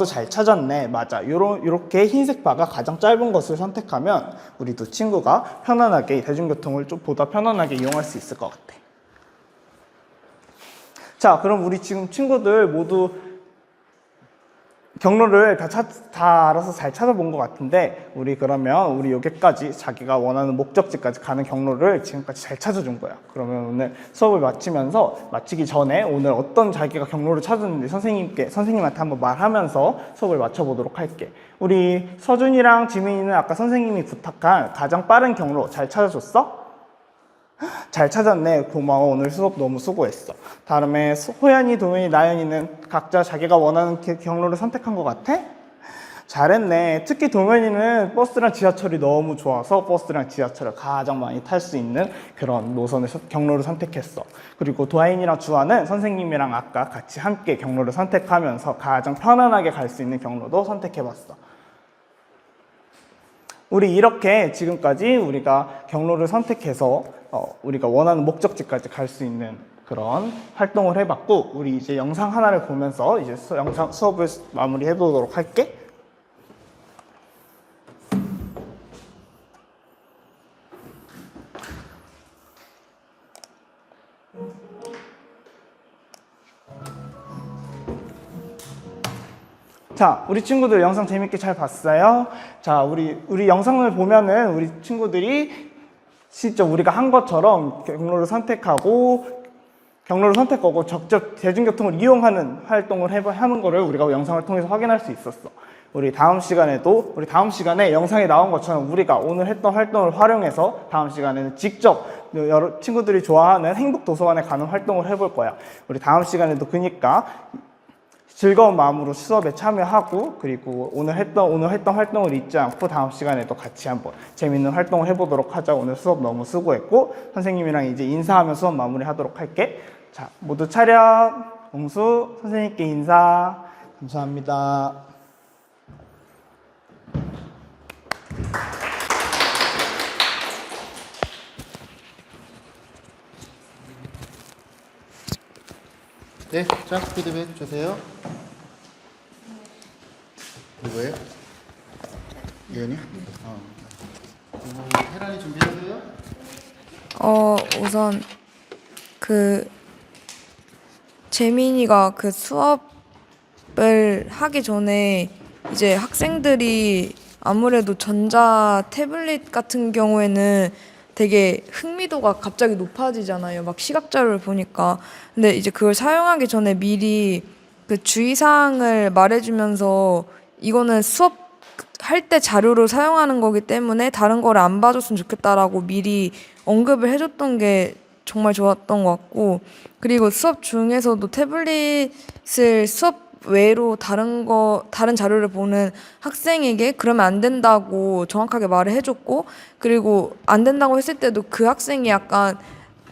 잘 찾았네. 맞아. 요렇게 흰색 바가 가장 짧은 것을 선택하면 우리 두 친구가 편안하게 대중교통을 좀 보다 편안하게 이용할 수 있을 것 같아. 자, 그럼 우리 지금 친구들 모두 경로를 다 알아서 잘 찾아본 것 같은데, 그러면 우리 여기까지 자기가 원하는 목적지까지 가는 경로를 지금까지 잘 찾아준 거야. 그러면 오늘 수업을 마치기 전에 오늘 어떤 자기가 경로를 찾았는지 선생님한테 한번 말하면서 수업을 마쳐보도록 할게. 우리 서준이랑 지민이는 아까 선생님이 부탁한 가장 빠른 경로 잘 찾아줬어? 잘 찾았네. 고마워. 오늘 수업 너무 수고했어. 다음에 호연이, 동현이, 나연이는 각자 자기가 원하는 경로를 선택한 것 같아? 잘했네. 특히 동현이는 버스랑 지하철이 너무 좋아서 버스랑 지하철을 가장 많이 탈 수 있는 그런 경로를 선택했어. 그리고 다인이랑 주아는 선생님이랑 아까 같이 함께 경로를 선택하면서 가장 편안하게 갈 수 있는 경로도 선택해봤어. 우리 이렇게 지금까지 우리가 경로를 선택해서 우리가 원하는 목적지까지 갈 수 있는 그런 활동을 해봤고, 우리 이제 영상 하나를 보면서 이제 수업을 마무리해 보도록 할게. 자, 우리 친구들 영상 재밌게 잘 봤어요? 자, 우리 영상을 보면은 우리 친구들이 진짜 우리가 한 것처럼 경로를 선택하고 경로를 선택하고 직접 대중교통을 이용하는 활동을 하는 거를 우리가 영상을 통해서 확인할 수 있었어. 우리 다음 시간에 영상에 나온 것처럼 우리가 오늘 했던 활동을 활용해서 다음 시간에는 직접 여러 친구들이 좋아하는 행복도서관에 가는 활동을 해볼 거야. 우리 다음 시간에도 그니까 즐거운 마음으로 수업에 참여하고, 그리고 오늘 했던 활동을 잊지 않고 다음 시간에도 같이 한번 재밌는 활동을 해보도록 하자. 오늘 수업 너무 수고했고, 선생님이랑 이제 인사하면 수업 마무리하도록 할게. 자, 모두 차렷. 옹수 선생님께 인사. 감사합니다. 네, 자, 피드백 주세요. 누구예요? 예은이? 혜란이 준비했어요? 우선 재민이가 수업을 하기 전에 이제 학생들이 아무래도 전자 태블릿 같은 경우에는 되게 흥미도가 갑자기 높아지잖아요. 막 시각자료를 보니까. 근데 이제 그걸 사용하기 전에 미리 주의사항을 말해주면서 이거는 수업할 때 자료로 사용하는 거기 때문에 다른 거를 안 봐줬으면 좋겠다라고 미리 언급을 해줬던 게 정말 좋았던 것 같고, 그리고 수업 중에서도 태블릿을 수업 외로 다른 자료를 보는 학생에게 그러면 안 된다고 정확하게 말을 해줬고, 그리고 안 된다고 했을 때도 그 학생이 약간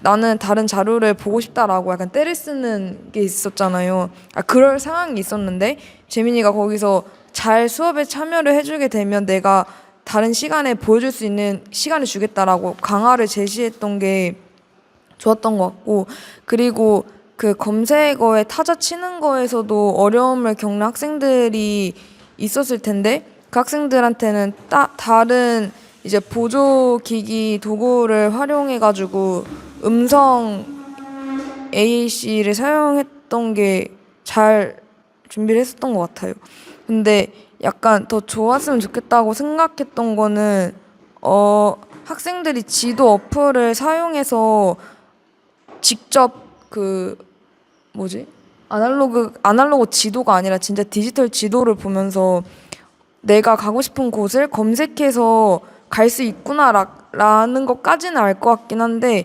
나는 다른 자료를 보고 싶다라고 약간 떼를 쓰는 게 있었잖아요. 그럴 상황이 있었는데 재민이가 거기서 잘 수업에 참여를 해주게 되면 내가 다른 시간에 보여줄 수 있는 시간을 주겠다라고 강화를 제시했던 게 좋았던 것 같고, 그리고 검색어에 타자 치는 거에서도 어려움을 겪는 학생들이 있었을 텐데 그 학생들한테는 다른 이제 보조기기 도구를 활용해가지고 음성 AAC를 사용했던 게 잘 준비를 했었던 것 같아요. 근데 약간 더 좋았으면 좋겠다고 생각했던 거는 학생들이 지도 어플을 사용해서 직접 아날로그 지도가 아니라 진짜 디지털 지도를 보면서 내가 가고 싶은 곳을 검색해서 갈 수 있구나라는 것까지는 알 것 같긴 한데,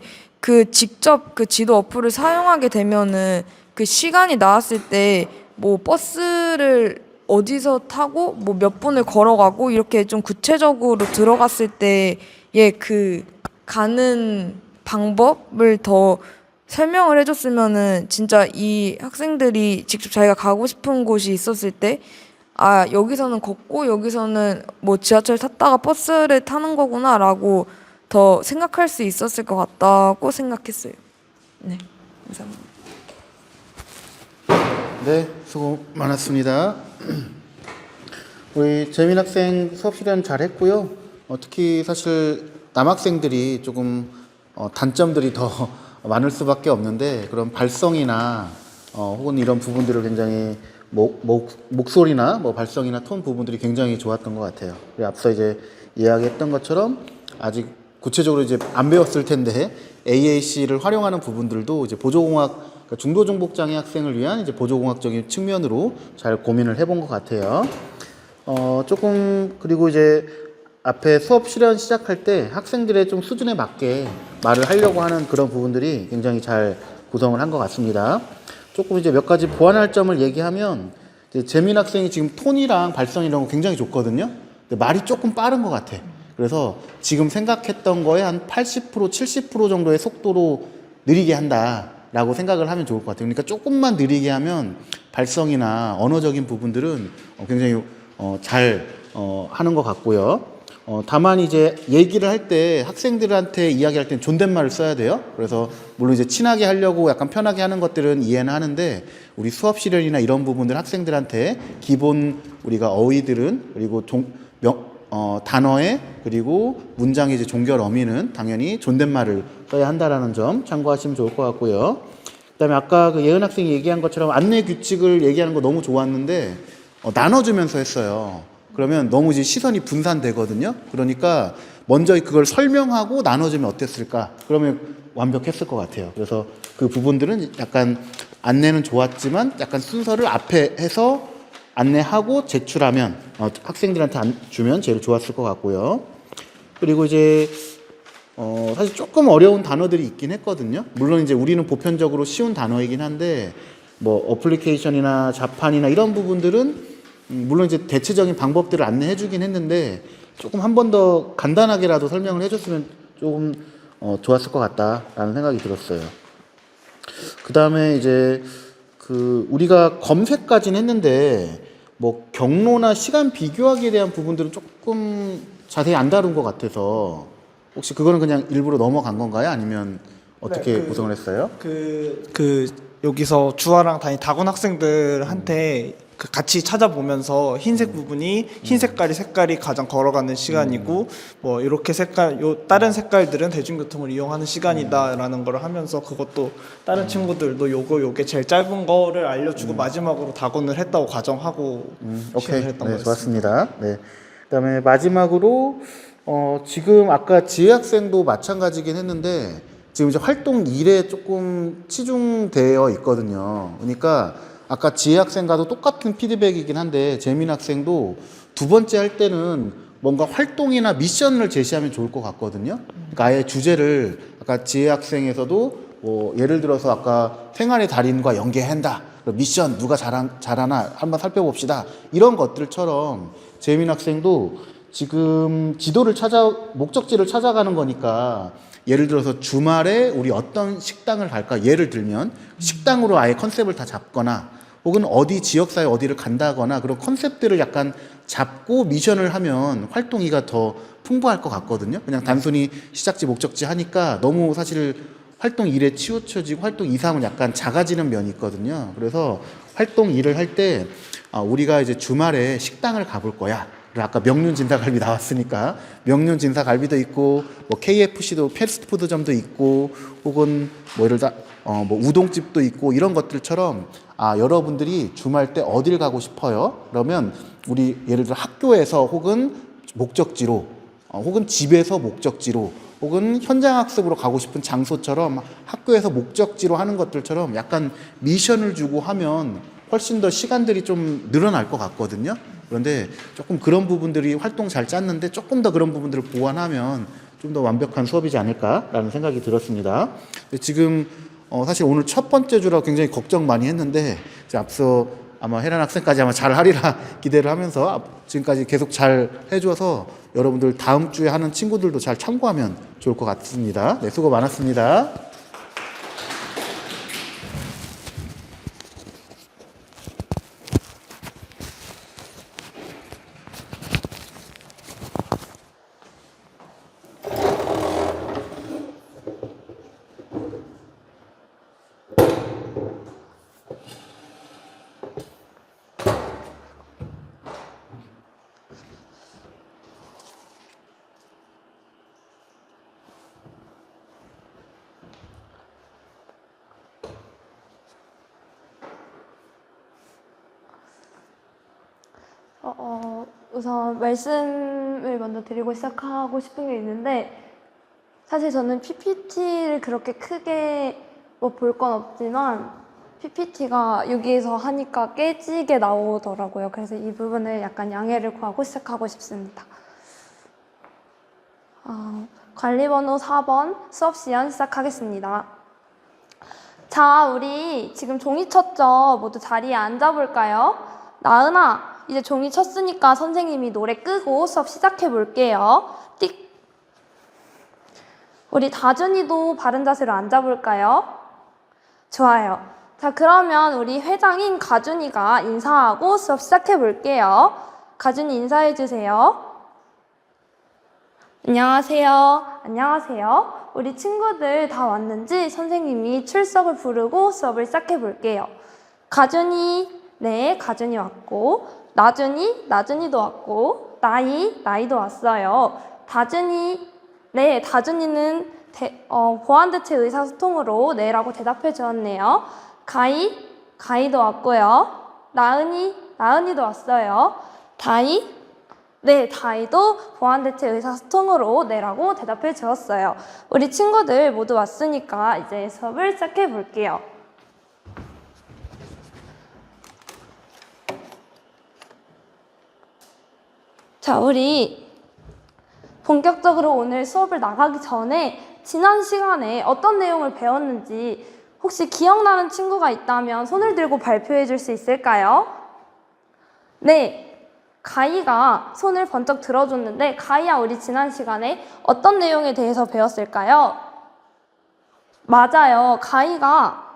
직접 지도 어플을 사용하게 되면은 시간이 나왔을 때 뭐 버스를 어디서 타고 뭐 몇 분을 걸어가고 이렇게 좀 구체적으로 들어갔을 때의 가는 방법을 더 설명을 해줬으면은 진짜 이 학생들이 직접 자기가 가고 싶은 곳이 있었을 때 여기서는 걷고 여기서는 뭐 지하철 탔다가 버스를 타는 거구나라고 더 생각할 수 있었을 것 같다고 생각했어요. 네, 감사합니다. 네, 수고 많았습니다. 우리 재민 학생 수업 수련 잘했고요. 특히 사실 남학생들이 조금 단점들이 더 많을 수밖에 없는데, 그런 발성이나 혹은 이런 부분들을 굉장히 목소리나 뭐 발성이나 톤 부분들이 굉장히 좋았던 것 같아요. 앞서 이제 이야기했던 것처럼 아직 구체적으로 이제 안 배웠을 텐데 AAC를 활용하는 부분들도 이제 보조공학, 그러니까 중도중복장애 학생을 위한 이제 보조공학적인 측면으로 잘 고민을 해본 것 같아요. 조금 그리고 이제 앞에 수업 실현 시작할 때 학생들의 좀 수준에 맞게 말을 하려고 하는 그런 부분들이 굉장히 잘 구성을 한 것 같습니다. 조금 이제 몇 가지 보완할 점을 얘기하면, 이제 재민 학생이 지금 톤이랑 발성 이런 거 굉장히 좋거든요. 근데 말이 조금 빠른 것 같아. 그래서 지금 생각했던 거에 한 80%, 70% 정도의 속도로 느리게 한다라고 생각을 하면 좋을 것 같아요. 그러니까 조금만 느리게 하면 발성이나 언어적인 부분들은 굉장히 잘 하는 것 같고요. 다만 이제 얘기를 할 때 학생들한테 이야기할 때는 존댓말을 써야 돼요. 그래서 물론 이제 친하게 하려고 약간 편하게 하는 것들은 이해는 하는데, 우리 수업 실현이나 이런 부분들 학생들한테 기본 우리가 어휘들은, 그리고 단어에 그리고 문장의 이제 종결 어미는 당연히 존댓말을 써야 한다라는 점 참고하시면 좋을 것 같고요. 그다음에 아까 예은 학생이 얘기한 것처럼 안내 규칙을 얘기하는 거 너무 좋았는데 나눠주면서 했어요. 그러면 너무 이제 시선이 분산되거든요. 그러니까 먼저 그걸 설명하고 나눠주면 어땠을까? 그러면 완벽했을 것 같아요. 그래서 그 부분들은 약간 안내는 좋았지만 약간 순서를 앞에 해서 안내하고 제출하면 학생들한테 주면 제일 좋았을 것 같고요. 그리고 이제 사실 조금 어려운 단어들이 있긴 했거든요. 물론 이제 우리는 보편적으로 쉬운 단어이긴 한데 뭐 어플리케이션이나 자판이나 이런 부분들은 물론 이제 대체적인 방법들을 안내해 주긴 했는데 조금 한 번 더 간단하게라도 설명을 해줬으면 조금 좋았을 것 같다라는 생각이 들었어요. 그 다음에 이제 우리가 검색까지는 했는데 뭐 경로나 시간 비교하기에 대한 부분들은 조금 자세히 안 다룬 것 같아서 혹시 그거는 그냥 일부러 넘어간 건가요? 아니면 어떻게 구성을 했어요? 여기서 주아랑 다군 학생들한테 같이 찾아보면서 흰색 부분이 흰 색깔이 가장 걸어가는 시간이고 뭐 이렇게 다른 색깔들은 대중교통을 이용하는 시간이다라는 걸 하면서 그것도 다른 친구들도 요게 제일 짧은 거를 알려주고 마지막으로 다군을 했다고 가정하고 오케이. 했던 네, 거였습니다. 좋았습니다. 네. 그다음에 마지막으로 지금 아까 지혜 학생도 마찬가지긴 했는데 지금 이제 활동 1에 조금 치중되어 있거든요. 그러니까 아까 지혜 학생과도 똑같은 피드백이긴 한데 재민 학생도 두 번째 할 때는 뭔가 활동이나 미션을 제시하면 좋을 것 같거든요. 그러니까 아예 주제를 아까 지혜 학생에서도 뭐 예를 들어서 아까 생활의 달인과 연계한다. 미션 누가 잘하나 한번 살펴봅시다. 이런 것들처럼 재민 학생도 지금 목적지를 찾아가는 거니까 예를 들어서 주말에 우리 어떤 식당을 갈까? 예를 들면 식당으로 아예 컨셉을 다 잡거나 혹은 어디 지역사회 어디를 간다거나 그런 컨셉들을 약간 잡고 미션을 하면 활동이가 더 풍부할 것 같거든요. 그냥 단순히 시작지 목적지 하니까 너무 사실 활동 1에 치우쳐지고 활동 2, 3은 약간 작아지는 면이 있거든요. 그래서 활동 1을 할 때 우리가 이제 주말에 식당을 가볼 거야. 아까 명륜진사갈비 나왔으니까 명륜진사갈비도 있고 뭐 KFC도 패스트푸드점도 있고 혹은 뭐 예를 들어 뭐 우동집도 있고 이런 것들처럼 여러분들이 주말 때 어딜 가고 싶어요? 그러면 우리 예를 들어 학교에서 혹은 목적지로 혹은 집에서 목적지로 혹은 현장학습으로 가고 싶은 장소처럼 학교에서 목적지로 하는 것들처럼 약간 미션을 주고 하면 훨씬 더 시간들이 좀 늘어날 것 같거든요. 그런데 조금 그런 부분들이 활동 잘 짰는데 조금 더 그런 부분들을 보완하면 좀 더 완벽한 수업이지 않을까라는 생각이 들었습니다. 지금 사실 오늘 첫 번째 주라 굉장히 걱정 많이 했는데 이제 앞서 아마 혜란 학생까지 아마 잘 하리라 기대를 하면서 지금까지 계속 잘 해줘서 여러분들 다음 주에 하는 친구들도 잘 참고하면 좋을 것 같습니다. 네, 수고 많았습니다. 우선 말씀을 먼저 드리고 시작하고 싶은 게 있는데 사실 저는 PPT를 그렇게 크게 뭐 볼 건 없지만 PPT가 여기에서 하니까 깨지게 나오더라고요. 그래서 이 부분을 약간 양해를 구하고 시작하고 싶습니다. 관리번호 4번 수업 시연 시작하겠습니다. 자, 우리 지금 종이 쳤죠? 모두 자리에 앉아볼까요? 나은아, 이제 종이 쳤으니까 선생님이 노래 끄고 수업 시작해 볼게요. 띡. 우리 다준이도 바른 자세로 앉아볼까요? 좋아요. 자, 그러면 우리 회장인 가준이가 인사하고 수업 시작해 볼게요. 가준이 인사해 주세요. 안녕하세요. 안녕하세요. 우리 친구들 다 왔는지 선생님이 출석을 부르고 수업을 시작해 볼게요. 가준이, 네, 가준이 왔고, 나준이도 왔고, 나이도 왔어요. 다준이, 네, 다준이는 보완대체 의사소통으로 네라고 대답해 주었네요. 가이도 왔고요. 나은이도 왔어요. 네, 다이도 보완대체 의사소통으로 네라고 대답해 주었어요. 우리 친구들 모두 왔으니까 이제 수업을 시작해 볼게요. 자, 우리 본격적으로 오늘 수업을 나가기 전에 지난 시간에 어떤 내용을 배웠는지 혹시 기억나는 친구가 있다면 손을 들고 발표해 줄 수 있을까요? 네. 가희가 손을 번쩍 들어줬는데 가희야, 우리 지난 시간에 어떤 내용에 대해서 배웠을까요? 맞아요. 가희가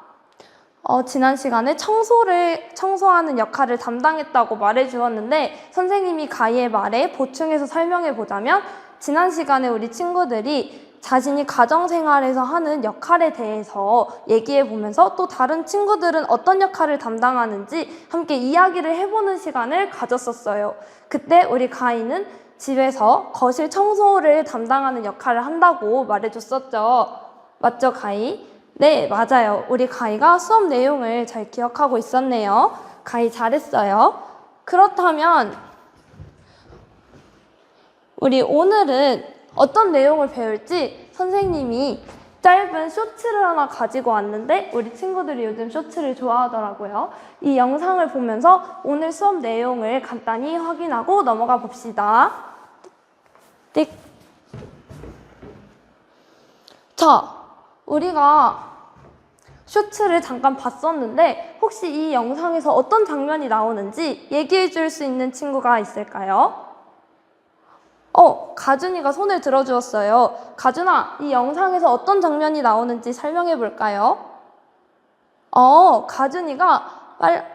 지난 시간에 청소하는 역할을 담당했다고 말해주었는데 선생님이 가희의 말에 보충해서 설명해 보자면 지난 시간에 우리 친구들이 자신이 가정생활에서 하는 역할에 대해서 얘기해 보면서 또 다른 친구들은 어떤 역할을 담당하는지 함께 이야기를 해보는 시간을 가졌었어요. 그때 우리 가희는 집에서 거실 청소를 담당하는 역할을 한다고 말해줬었죠. 맞죠, 가희? 네, 맞아요. 우리 가희가 수업 내용을 잘 기억하고 있었네요. 가희 잘했어요. 그렇다면 우리 오늘은 어떤 내용을 배울지 선생님이 짧은 쇼츠를 하나 가지고 왔는데 우리 친구들이 요즘 쇼츠를 좋아하더라고요. 이 영상을 보면서 오늘 수업 내용을 간단히 확인하고 넘어가 봅시다. 띡. 자, 우리가 쇼츠를 잠깐 봤었는데 혹시 이 영상에서 어떤 장면이 나오는지 얘기해 줄 수 있는 친구가 있을까요? 가준이가 손을 들어주었어요. 가준아, 이 영상에서 어떤 장면이 나오는지 설명해 볼까요?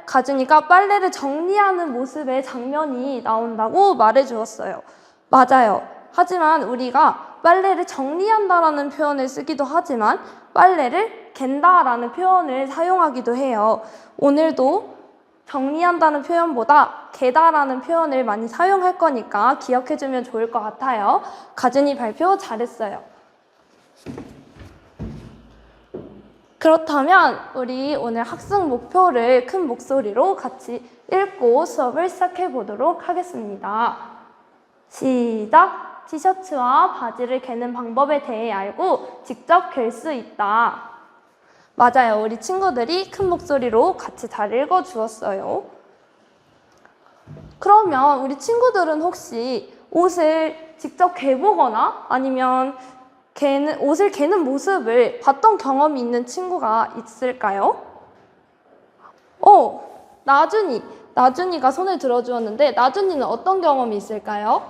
가준이가 빨래를 정리하는 모습의 장면이 나온다고 말해 주었어요. 맞아요. 하지만 우리가 빨래를 정리한다라는 표현을 쓰기도 하지만 빨래를 갠다라는 표현을 사용하기도 해요. 오늘도 정리한다는 표현보다 개다라는 표현을 많이 사용할 거니까 기억해주면 좋을 것 같아요. 가준이 발표 잘했어요. 그렇다면 우리 오늘 학습 목표를 큰 목소리로 같이 읽고 수업을 시작해 보도록 하겠습니다. 시작! 티셔츠와 바지를 개는 방법에 대해 알고 직접 갤 수 있다. 맞아요. 우리 친구들이 큰 목소리로 같이 잘 읽어주었어요. 그러면 우리 친구들은 혹시 옷을 직접 개보거나 아니면 옷을 개는 모습을 봤던 경험이 있는 친구가 있을까요? 나준이가 손을 들어주었는데 나준이는 어떤 경험이 있을까요?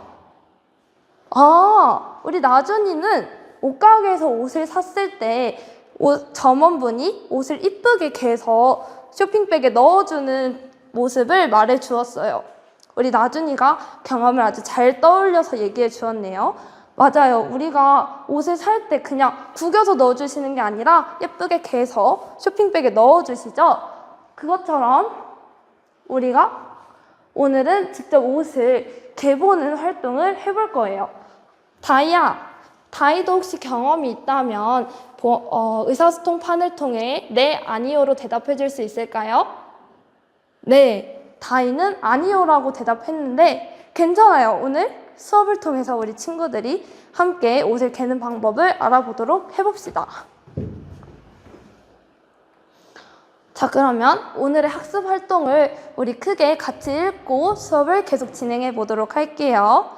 우리 나준이는 옷가게에서 옷을 샀을 때 점원분이 옷을 이쁘게 개서 쇼핑백에 넣어주는 모습을 말해 주었어요. 우리 나준이가 경험을 아주 잘 떠올려서 얘기해 주었네요. 맞아요. 우리가 옷을 살 때 그냥 구겨서 넣어주시는 게 아니라 예쁘게 개서 쇼핑백에 넣어주시죠. 그것처럼 우리가 오늘은 직접 옷을 개보는 활동을 해볼 거예요. 다이도 혹시 경험이 있다면 의사소통 판을 통해 네, 아니요로 대답해 줄 수 있을까요? 네, 다이는 아니요라고 대답했는데 괜찮아요. 오늘 수업을 통해서 우리 친구들이 함께 옷을 개는 방법을 알아보도록 해봅시다. 자, 그러면 오늘의 학습 활동을 우리 크게 같이 읽고 수업을 계속 진행해 보도록 할게요.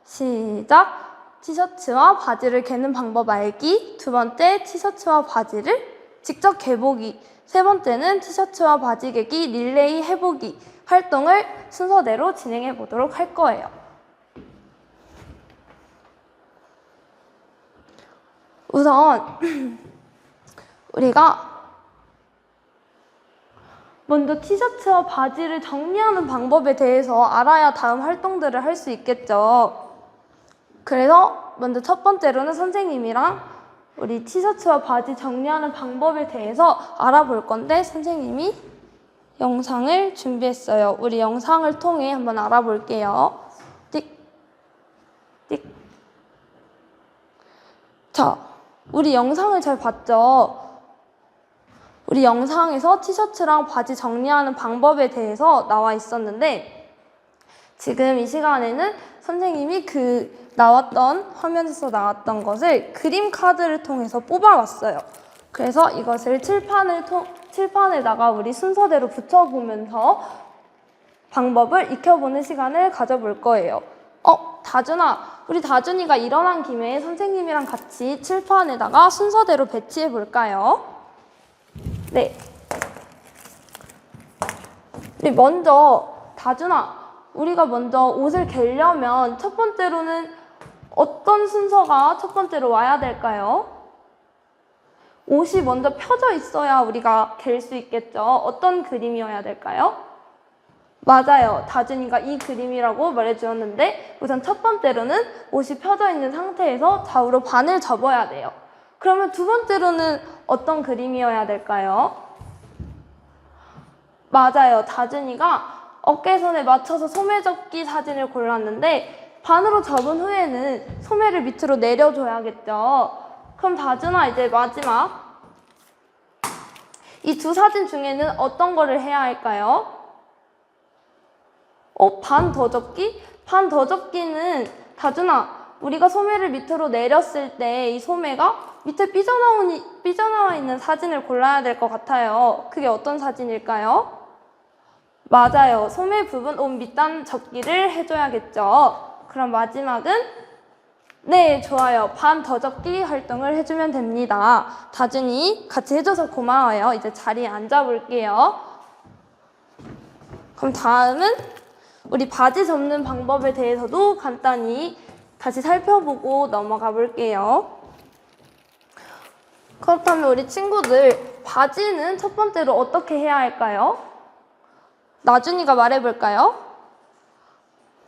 시작! 티셔츠와 바지를 개는 방법 알기. 두 번째, 티셔츠와 바지를 직접 개보기. 세 번째는 티셔츠와 바지 개기 릴레이 해보기 활동을 순서대로 진행해 보도록 할 거예요. 우선 우리가 먼저 티셔츠와 바지를 정리하는 방법에 대해서 알아야 다음 활동들을 할 수 있겠죠. 그래서 먼저 첫 번째로는 선생님이랑 우리 티셔츠와 바지 정리하는 방법에 대해서 알아볼 건데 선생님이 영상을 준비했어요. 우리 영상을 통해 한번 알아볼게요. 띡, 띡. 자, 우리 영상을 잘 봤죠? 우리 영상에서 티셔츠랑 바지 정리하는 방법에 대해서 나와 있었는데 지금 이 시간에는 선생님이 화면에서 나왔던 것을 그림 카드를 통해서 뽑아왔어요. 그래서 이것을 칠판에다가 우리 순서대로 붙여보면서 방법을 익혀보는 시간을 가져볼 거예요. 다준아, 우리 다준이가 일어난 김에 선생님이랑 같이 칠판에다가 순서대로 배치해 볼까요? 네. 우리가 먼저 옷을 개려면 첫 번째로는 어떤 순서가 첫 번째로 와야 될까요? 옷이 먼저 펴져 있어야 우리가 갤 수 있겠죠. 어떤 그림이어야 될까요? 맞아요. 다준이가 이 그림이라고 말해주었는데 우선 첫 번째로는 옷이 펴져 있는 상태에서 좌우로 반을 접어야 돼요. 그러면 두 번째로는 어떤 그림이어야 될까요? 맞아요. 다준이가 어깨선에 맞춰서 소매 접기 사진을 골랐는데 반으로 접은 후에는 소매를 밑으로 내려줘야겠죠. 그럼 다준아, 이제 마지막. 이 두 사진 중에는 어떤 거를 해야 할까요? 반 더 접기? 반 더 접기는 다준아, 우리가 소매를 밑으로 내렸을 때 이 소매가 밑에 삐져나와 있는 사진을 골라야 될 것 같아요. 그게 어떤 사진일까요? 맞아요. 소매 부분 옷 밑단 접기를 해줘야겠죠. 그럼 마지막은 네, 좋아요. 반 더 접기 활동을 해주면 됩니다. 다준이 같이 해줘서 고마워요. 이제 자리에 앉아볼게요. 그럼 다음은 우리 바지 접는 방법에 대해서도 간단히 다시 살펴보고 넘어가 볼게요. 그렇다면 우리 친구들, 바지는 첫 번째로 어떻게 해야 할까요? 나준이가 말해볼까요?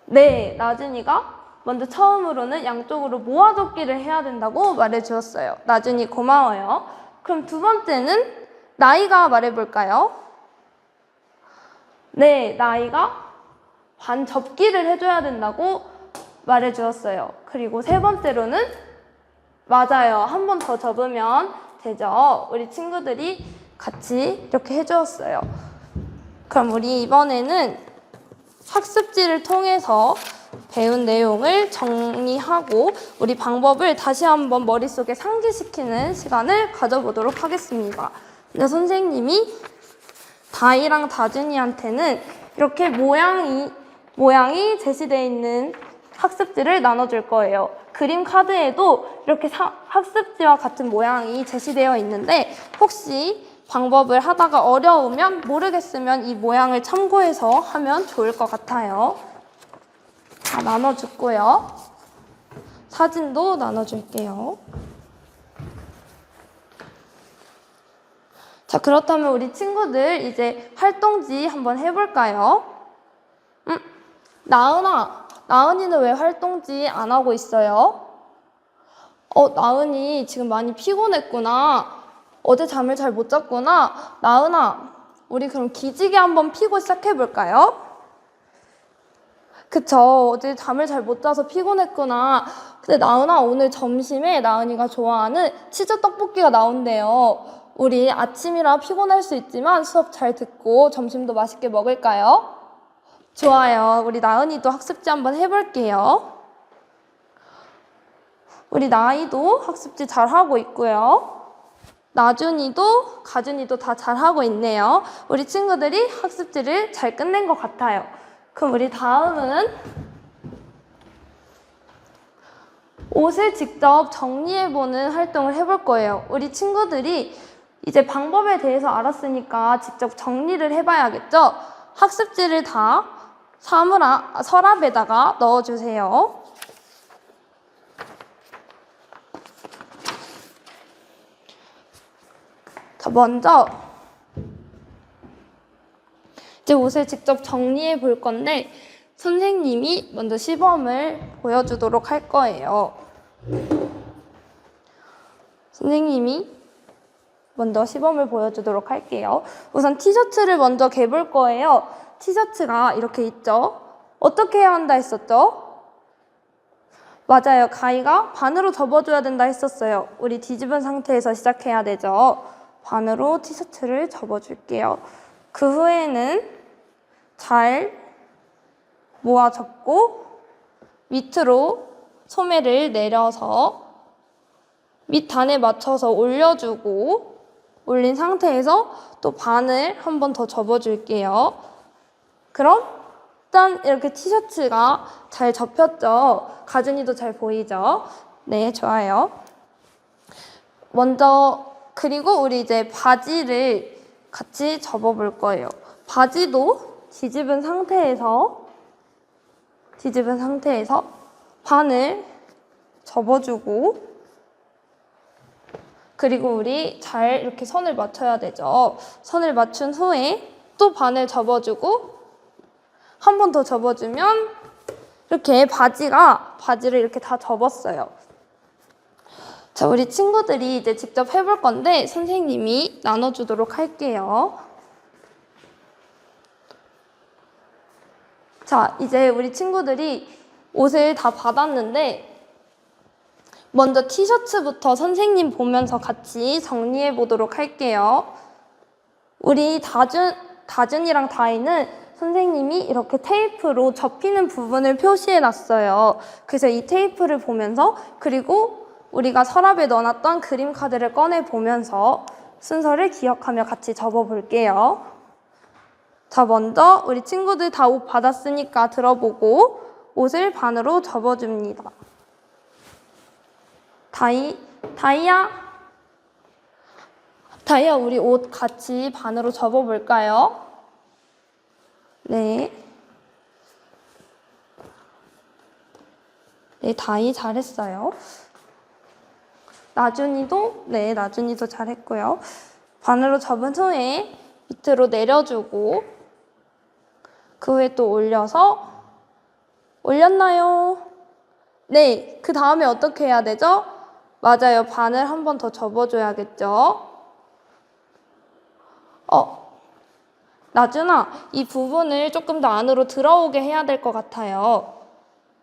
네, 나준이가 먼저 처음으로는 양쪽으로 모아접기를 해야 된다고 말해주었어요. 나준이 고마워요. 그럼 두 번째는 나이가 말해볼까요? 네, 나이가 반 접기를 해줘야 된다고 말해주었어요. 그리고 세 번째로는 맞아요. 한 번 더 접으면 되죠. 우리 친구들이 같이 이렇게 해주었어요. 그럼 우리 이번에는 학습지를 통해서 배운 내용을 정리하고 우리 방법을 다시 한번 머릿속에 상기시키는 시간을 가져보도록 하겠습니다. 근데 선생님이 다이랑 다준이한테는 이렇게 모양이 제시되어 있는 학습지를 나눠줄 거예요. 그림 카드에도 이렇게 학습지와 같은 모양이 제시되어 있는데 혹시 방법을 하다가 어려우면 모르겠으면 이 모양을 참고해서 하면 좋을 것 같아요. 다 나눠줬고요. 사진도 나눠줄게요. 자, 그렇다면 우리 친구들 이제 활동지 한번 해볼까요? 나은이는 왜 활동지 안 하고 있어요? 나은이 지금 많이 피곤했구나. 어제 잠을 잘 못 잤구나. 나은아, 우리 그럼 기지개 한번 피고 시작해볼까요? 그쵸, 어제 잠을 잘 못 자서 피곤했구나. 근데 나은아, 오늘 점심에 나은이가 좋아하는 치즈 떡볶이가 나온대요. 우리 아침이라 피곤할 수 있지만 수업 잘 듣고 점심도 맛있게 먹을까요? 좋아요. 우리 나은이도 학습지 한번 해볼게요. 우리 나이도 학습지 잘하고 있고요. 나준이도 가준이도 다 잘하고 있네요. 우리 친구들이 학습지를 잘 끝낸 것 같아요. 그럼 우리 다음은 옷을 직접 정리해보는 활동을 해볼 거예요. 우리 친구들이 이제 방법에 대해서 알았으니까 직접 정리를 해봐야겠죠? 학습지를 다 서랍에다가 넣어주세요. 자, 먼저 이제 옷을 직접 정리해 볼 건데 선생님이 먼저 시범을 보여주도록 할 거예요. 선생님이 먼저 시범을 보여주도록 할게요. 우선 티셔츠를 먼저 개볼 거예요. 티셔츠가 이렇게 있죠? 어떻게 해야 한다 했었죠? 맞아요. 가위가 반으로 접어줘야 된다 했었어요. 우리 뒤집은 상태에서 시작해야 되죠. 반으로 티셔츠를 접어줄게요. 그 후에는 잘 모아 접고 밑으로 소매를 내려서 밑단에 맞춰서 올려주고 올린 상태에서 또 반을 한 번 더 접어줄게요. 그럼 일단 이렇게 티셔츠가 잘 접혔죠? 가준이도 잘 보이죠? 네, 좋아요. 먼저 그리고 우리 이제 바지를 같이 접어볼 거예요. 바지도 뒤집은 상태에서 반을 접어주고 그리고 우리 잘 이렇게 선을 맞춰야 되죠. 선을 맞춘 후에 또 반을 접어주고 한 번 더 접어주면 이렇게 바지를 이렇게 다 접었어요. 자, 우리 친구들이 이제 직접 해볼 건데 선생님이 나눠주도록 할게요. 자, 이제 우리 친구들이 옷을 다 받았는데 먼저 티셔츠부터 선생님 보면서 같이 정리해 보도록 할게요. 우리 다준이랑 다희는 선생님이 이렇게 테이프로 접히는 부분을 표시해 놨어요. 그래서 이 테이프를 보면서 그리고 우리가 서랍에 넣어놨던 그림 카드를 꺼내 보면서 순서를 기억하며 같이 접어 볼게요. 자, 먼저 우리 친구들 다 옷 받았으니까 들어보고 옷을 반으로 접어줍니다. 다이야, 우리 옷 같이 반으로 접어볼까요? 네. 네, 다이 잘했어요. 나준이도 잘했고요. 반으로 접은 후에 밑으로 내려주고 그 후에 또 올렸나요? 네, 그 다음에 어떻게 해야 되죠? 맞아요. 반을 한 번 더 접어줘야겠죠? 나준아, 이 부분을 조금 더 안으로 들어오게 해야 될 것 같아요.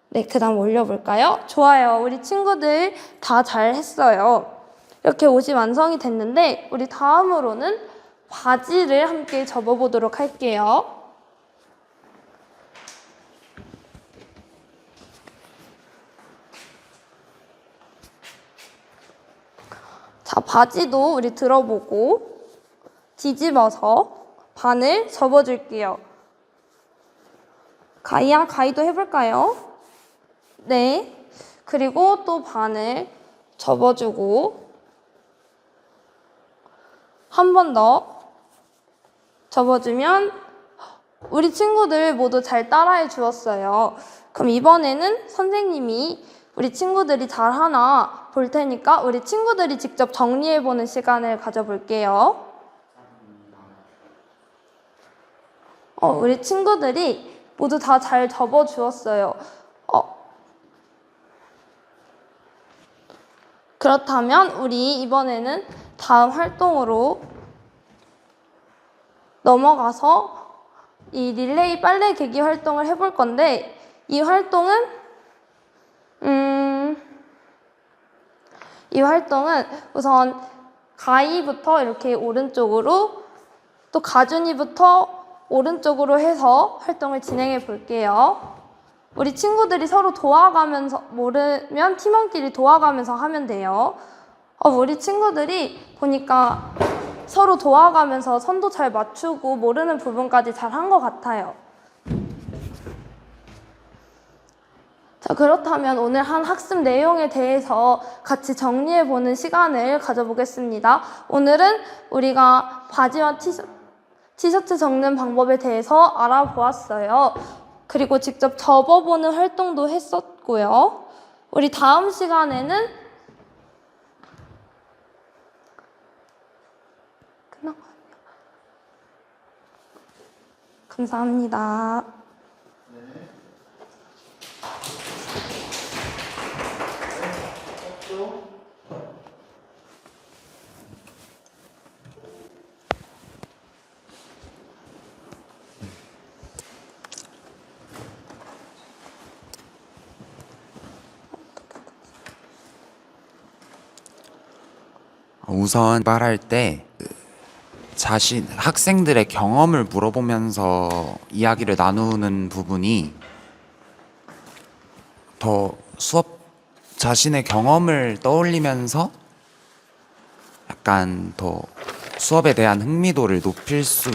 네, 그 다음 올려볼까요? 좋아요. 우리 친구들 다 잘했어요. 이렇게 옷이 완성이 됐는데 우리 다음으로는 바지를 함께 접어보도록 할게요. 자, 바지도 우리 들어보고 뒤집어서 반을 접어줄게요. 가희도 해볼까요? 네. 그리고 또 반을 접어주고 한 번 더 접어주면 우리 친구들 모두 잘 따라해 주었어요. 그럼 이번에는 선생님이 우리 친구들이 잘하나 볼 테니까 우리 친구들이 직접 정리해보는 시간을 가져볼게요. 우리 친구들이 모두 다 잘 접어주었어요. 그렇다면 우리 이번에는 다음 활동으로 넘어가서 이 릴레이 빨래 개기 활동을 해볼 건데 이 활동은 우선 가희부터 이렇게 오른쪽으로 또 가준이부터 오른쪽으로 해서 활동을 진행해 볼게요. 우리 친구들이 서로 도와가면서 모르면 팀원끼리 도와가면서 하면 돼요. 우리 친구들이 보니까 서로 도와가면서 선도 잘 맞추고 모르는 부분까지 잘 한 것 같아요. 자, 그렇다면 오늘 한 학습 내용에 대해서 같이 정리해보는 시간을 가져보겠습니다. 오늘은 우리가 바지와 티셔츠 접는 방법에 대해서 알아보았어요. 그리고 직접 접어보는 활동도 했었고요. 우리 다음 시간에는 감사합니다. 우선 말할 때 학생들의 경험을 물어보면서 이야기를 나누는 부분이 더 수업 자신의 경험을 떠올리면서 약간 더 수업에 대한 흥미도를 높일 수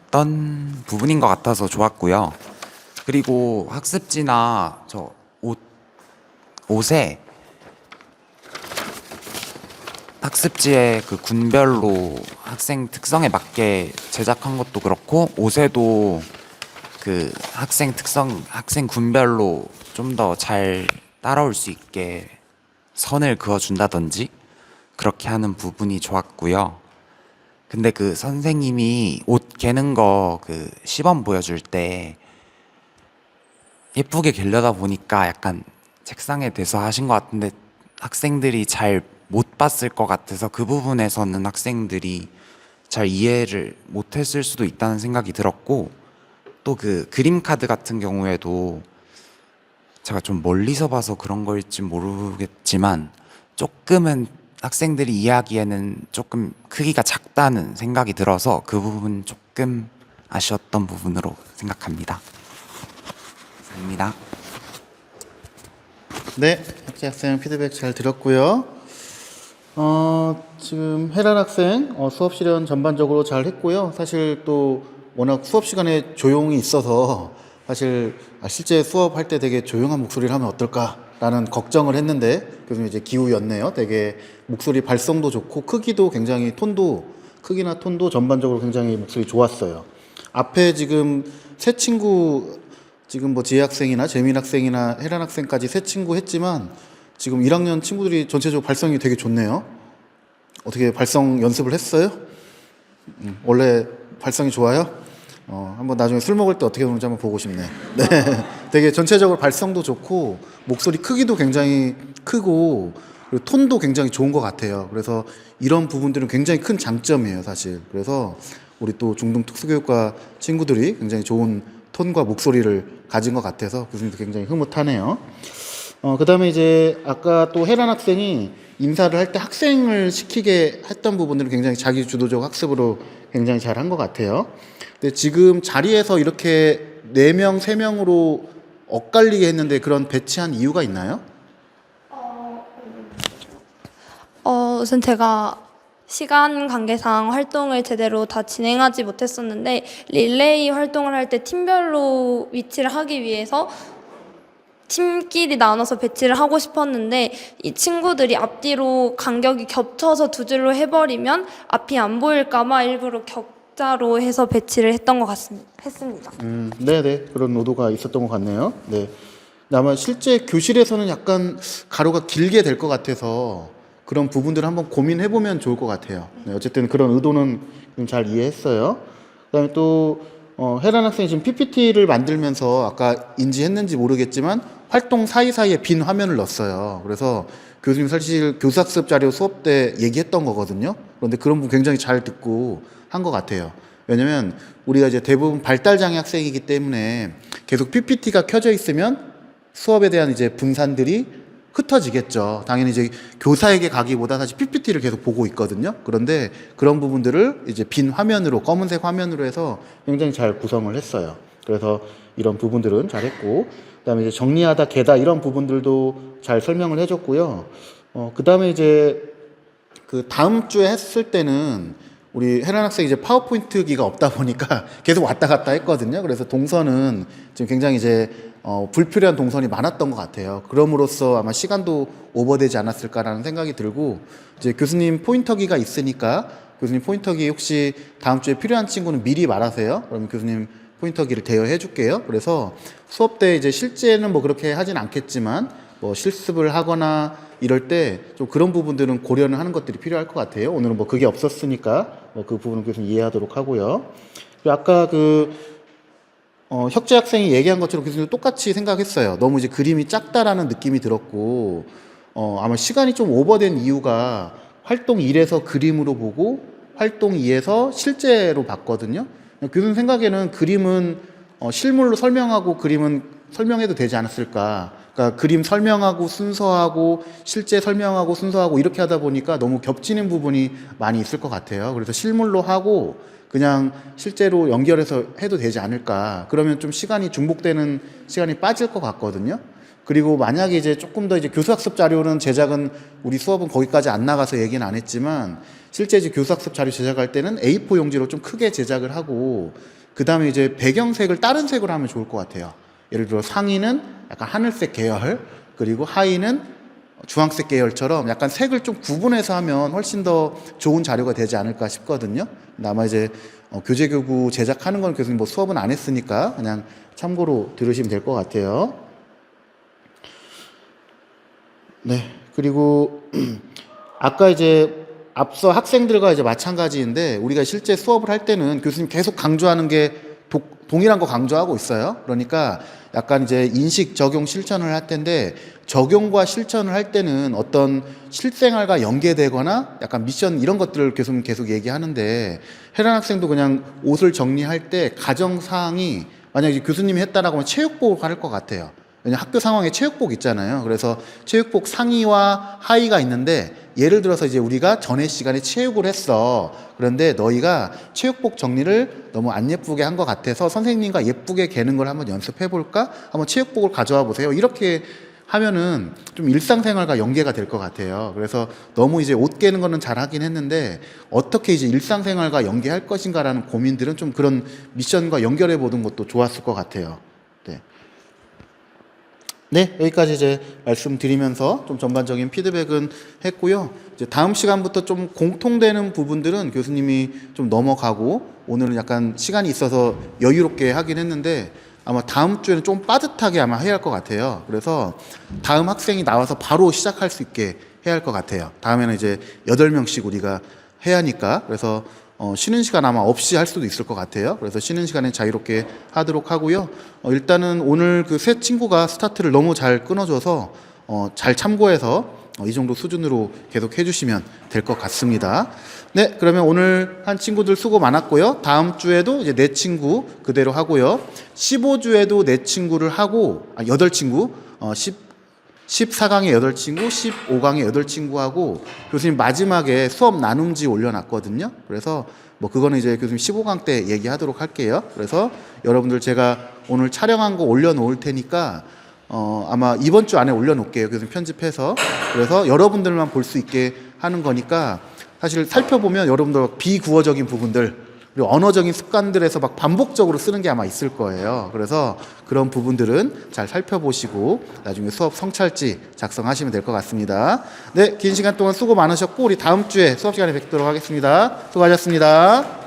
있던 부분인 것 같아서 좋았고요. 그리고 학습지나 옷에 학습지에 그 군별로 학생 특성에 맞게 제작한 것도 그렇고, 옷에도 그 학생 특성, 학생 군별로 좀 더 잘 따라올 수 있게 선을 그어준다든지 그렇게 하는 부분이 좋았고요. 근데 그 선생님이 옷 개는 거 그 시범 보여줄 때 예쁘게 개려다 보니까 약간 책상에 대서 하신 것 같은데 학생들이 잘 못 봤을 것 같아서 그 부분에서는 학생들이 잘 이해를 못했을 수도 있다는 생각이 들었고, 또 그 그림 카드 같은 경우에도 제가 좀 멀리서 봐서 그런 거일지 모르겠지만 조금은 학생들이 이해하기에는 조금 크기가 작다는 생각이 들어서 그 부분 조금 아쉬웠던 부분으로 생각합니다. 감사합니다. 네, 혁재 학생 피드백 잘 들었고요. 지금 혜란 학생 수업 실현 전반적으로 잘 했고요. 사실 또 워낙 수업 시간에 조용히 있어서 사실 실제 수업할 때 되게 조용한 목소리를 하면 어떨까라는 걱정을 했는데, 그래서 이제 기우였네요. 되게 목소리 발성도 좋고 크기도 굉장히 크기나 톤도 전반적으로 굉장히 목소리 좋았어요. 앞에 지금 세 친구, 지금 뭐 지혜 학생이나 재민 학생이나 혜란 학생까지 세 친구 했지만 지금 1학년 친구들이 전체적으로 발성이 되게 좋네요. 어떻게 발성 연습을 했어요? 원래 발성이 좋아요? 한번 나중에 술 먹을 때 어떻게 노는지 한번 보고 싶네. 네. 되게 전체적으로 발성도 좋고 목소리 크기도 굉장히 크고 그리고 톤도 굉장히 좋은 것 같아요. 그래서 이런 부분들은 굉장히 큰 장점이에요, 사실. 그래서 우리 또 중등 특수교육과 친구들이 굉장히 좋은 톤과 목소리를 가진 것 같아서 교수님도 굉장히 흐뭇하네요. 그 다음에 이제 아까 또 혜란 학생이 인사를 할 때 학생을 시키게 했던 부분들은 굉장히 자기 주도적 학습으로 굉장히 잘 한 것 같아요. 근데 지금 자리에서 이렇게 4명, 3명으로 엇갈리게 했는데 그런 배치한 이유가 있나요? 우선 제가 시간 관계상 활동을 제대로 다 진행하지 못했었는데 릴레이 활동을 할 때 팀별로 위치를 하기 위해서 팀끼리 나눠서 배치를 하고 싶었는데 이 친구들이 앞뒤로 간격이 겹쳐서 두 줄로 해버리면 앞이 안 보일까봐 일부러 격자로 해서 배치를 했던 것 했습니다. 네네, 그런 의도가 있었던 것 같네요. 네. 아마 실제 교실에서는 약간 가로가 길게 될 것 같아서 그런 부분들을 한번 고민해보면 좋을 것 같아요. 네, 어쨌든 그런 의도는 좀 잘 이해했어요. 그 다음에 또 혜란 학생이 지금 PPT를 만들면서 아까 인지했는지 모르겠지만 활동 사이사이에 빈 화면을 넣었어요. 그래서 교수님 사실 교사학습 자료 수업 때 얘기했던 거거든요. 그런데 그런 부분 굉장히 잘 듣고 한 것 같아요. 왜냐면 우리가 이제 대부분 발달장애 학생이기 때문에 계속 PPT가 켜져 있으면 수업에 대한 이제 분산들이 흩어지겠죠. 당연히 이제 교사에게 가기보다 사실 PPT를 계속 보고 있거든요. 그런데 그런 부분들을 이제 빈 화면으로, 검은색 화면으로 해서 굉장히 잘 구성을 했어요. 그래서 이런 부분들은 잘했고, 그다음에 이제 정리하다, 개다 이런 부분들도 잘 설명을 해줬고요. 그다음에 이제 그 다음 주에 했을 때는 우리 혜란 학생이 이제 파워포인트기가 없다 보니까 계속 왔다 갔다 했거든요. 그래서 동선은 지금 굉장히 이제 불필요한 동선이 많았던 것 같아요. 그럼으로써 아마 시간도 오버되지 않았을까라는 생각이 들고, 이제 교수님 포인터기가 있으니까 교수님 포인터기 혹시 다음 주에 필요한 친구는 미리 말하세요. 그러면 교수님 포인터기를 대여해 줄게요. 그래서 수업 때 이제 실제는 뭐 그렇게 하진 않겠지만 뭐 실습을 하거나 이럴 때 좀 그런 부분들은 고려는 하는 것들이 필요할 것 같아요. 오늘은 뭐 그게 없었으니까 그 부분은 교수님 이해하도록 하고요. 그리고 아까 혁재 학생이 얘기한 것처럼 교수님도 똑같이 생각했어요. 너무 이제 그림이 작다라는 느낌이 들었고, 아마 시간이 좀 오버된 이유가 활동 1에서 그림으로 보고 활동 2에서 실제로 봤거든요. 교수님 생각에는 그림은 실물로 설명하고 그림은 설명해도 되지 않았을까. 그러니까 그림 설명하고 순서하고 실제 설명하고 순서하고 이렇게 하다 보니까 너무 겹치는 부분이 많이 있을 것 같아요. 그래서 실물로 하고 그냥 실제로 연결해서 해도 되지 않을까. 그러면 좀 시간이 중복되는 시간이 빠질 것 같거든요. 그리고 만약에 이제 조금 더 이제 교수학습 자료는 제작은 우리 수업은 거기까지 안 나가서 얘기는 안 했지만 실제 이제 교수학습 자료 제작할 때는 A4 용지로 좀 크게 제작을 하고 그 다음에 이제 배경색을 다른 색으로 하면 좋을 것 같아요. 예를 들어 상의는 약간 하늘색 계열, 그리고 하의는 주황색 계열처럼 약간 색을 좀 구분해서 하면 훨씬 더 좋은 자료가 되지 않을까 싶거든요. 근데 아마 이제 교재교구 제작하는 건 교수님 뭐 수업은 안 했으니까 그냥 참고로 들으시면 될 것 같아요. 네. 그리고 아까 이제 앞서 학생들과 이제 마찬가지인데 우리가 실제 수업을 할 때는 교수님 계속 강조하는 게 동일한 거 강조하고 있어요. 그러니까 약간 이제 인식, 적용, 실천을 할 텐데 적용과 실천을 할 때는 어떤 실생활과 연계되거나 약간 미션 이런 것들을 교수님 계속 얘기하는데 혜란 학생도 그냥 옷을 정리할 때 가정사항이 만약에 교수님이 했다라고 하면 체육복을 할 것 같아요. 왜냐면 학교 상황에 체육복 있잖아요. 그래서 체육복 상의와 하의가 있는데 예를 들어서 이제 우리가 전에 시간에 체육을 했어. 그런데 너희가 체육복 정리를 너무 안 예쁘게 한 것 같아서 선생님과 예쁘게 개는 걸 한번 연습해 볼까? 한번 체육복을 가져와 보세요. 이렇게 하면은 좀 일상생활과 연계가 될 것 같아요. 그래서 너무 이제 옷 개는 거는 잘 하긴 했는데 어떻게 이제 일상생활과 연계할 것인가라는 고민들은 좀 그런 미션과 연결해 보는 것도 좋았을 것 같아요. 네. 네, 여기까지 이제 말씀드리면서 좀 전반적인 피드백은 했고요. 이제 다음 시간부터 좀 공통되는 부분들은 교수님이 좀 넘어가고 오늘은 약간 시간이 있어서 여유롭게 하긴 했는데 아마 다음 주에는 좀 빠듯하게 아마 해야 할 것 같아요. 그래서 다음 학생이 나와서 바로 시작할 수 있게 해야 할 것 같아요. 다음에는 이제 8명씩 우리가 해야 하니까. 그래서 쉬는 시간 아마 없이 할 수도 있을 것 같아요. 그래서 쉬는 시간에 자유롭게 하도록 하고요. 일단은 오늘 그 새 친구가 스타트를 너무 잘 끊어줘서 잘 참고해서 이 정도 수준으로 계속 해주시면 될 것 같습니다. 네, 그러면 오늘 한 친구들 수고 많았고요. 다음 주에도 이제 4친구 그대로 하고요. 15주에도 4친구를 하고, 8친구, 14강에 8친구, 15강에 8친구 하고 교수님 마지막에 수업 나눔지 올려놨거든요. 그래서 뭐 그거는 이제 교수님 15강 때 얘기하도록 할게요. 그래서 여러분들 제가 오늘 촬영한 거 올려놓을 테니까 아마 이번 주 안에 올려놓을게요. 교수님 편집해서. 그래서 여러분들만 볼 수 있게 하는 거니까 사실 살펴보면 여러분들 비구어적인 부분들 그리고 언어적인 습관들에서 막 반복적으로 쓰는 게 아마 있을 거예요. 그래서 그런 부분들은 잘 살펴보시고 나중에 수업 성찰지 작성하시면 될 것 같습니다. 네, 긴 시간 동안 수고 많으셨고 우리 다음 주에 수업 시간에 뵙도록 하겠습니다. 수고하셨습니다.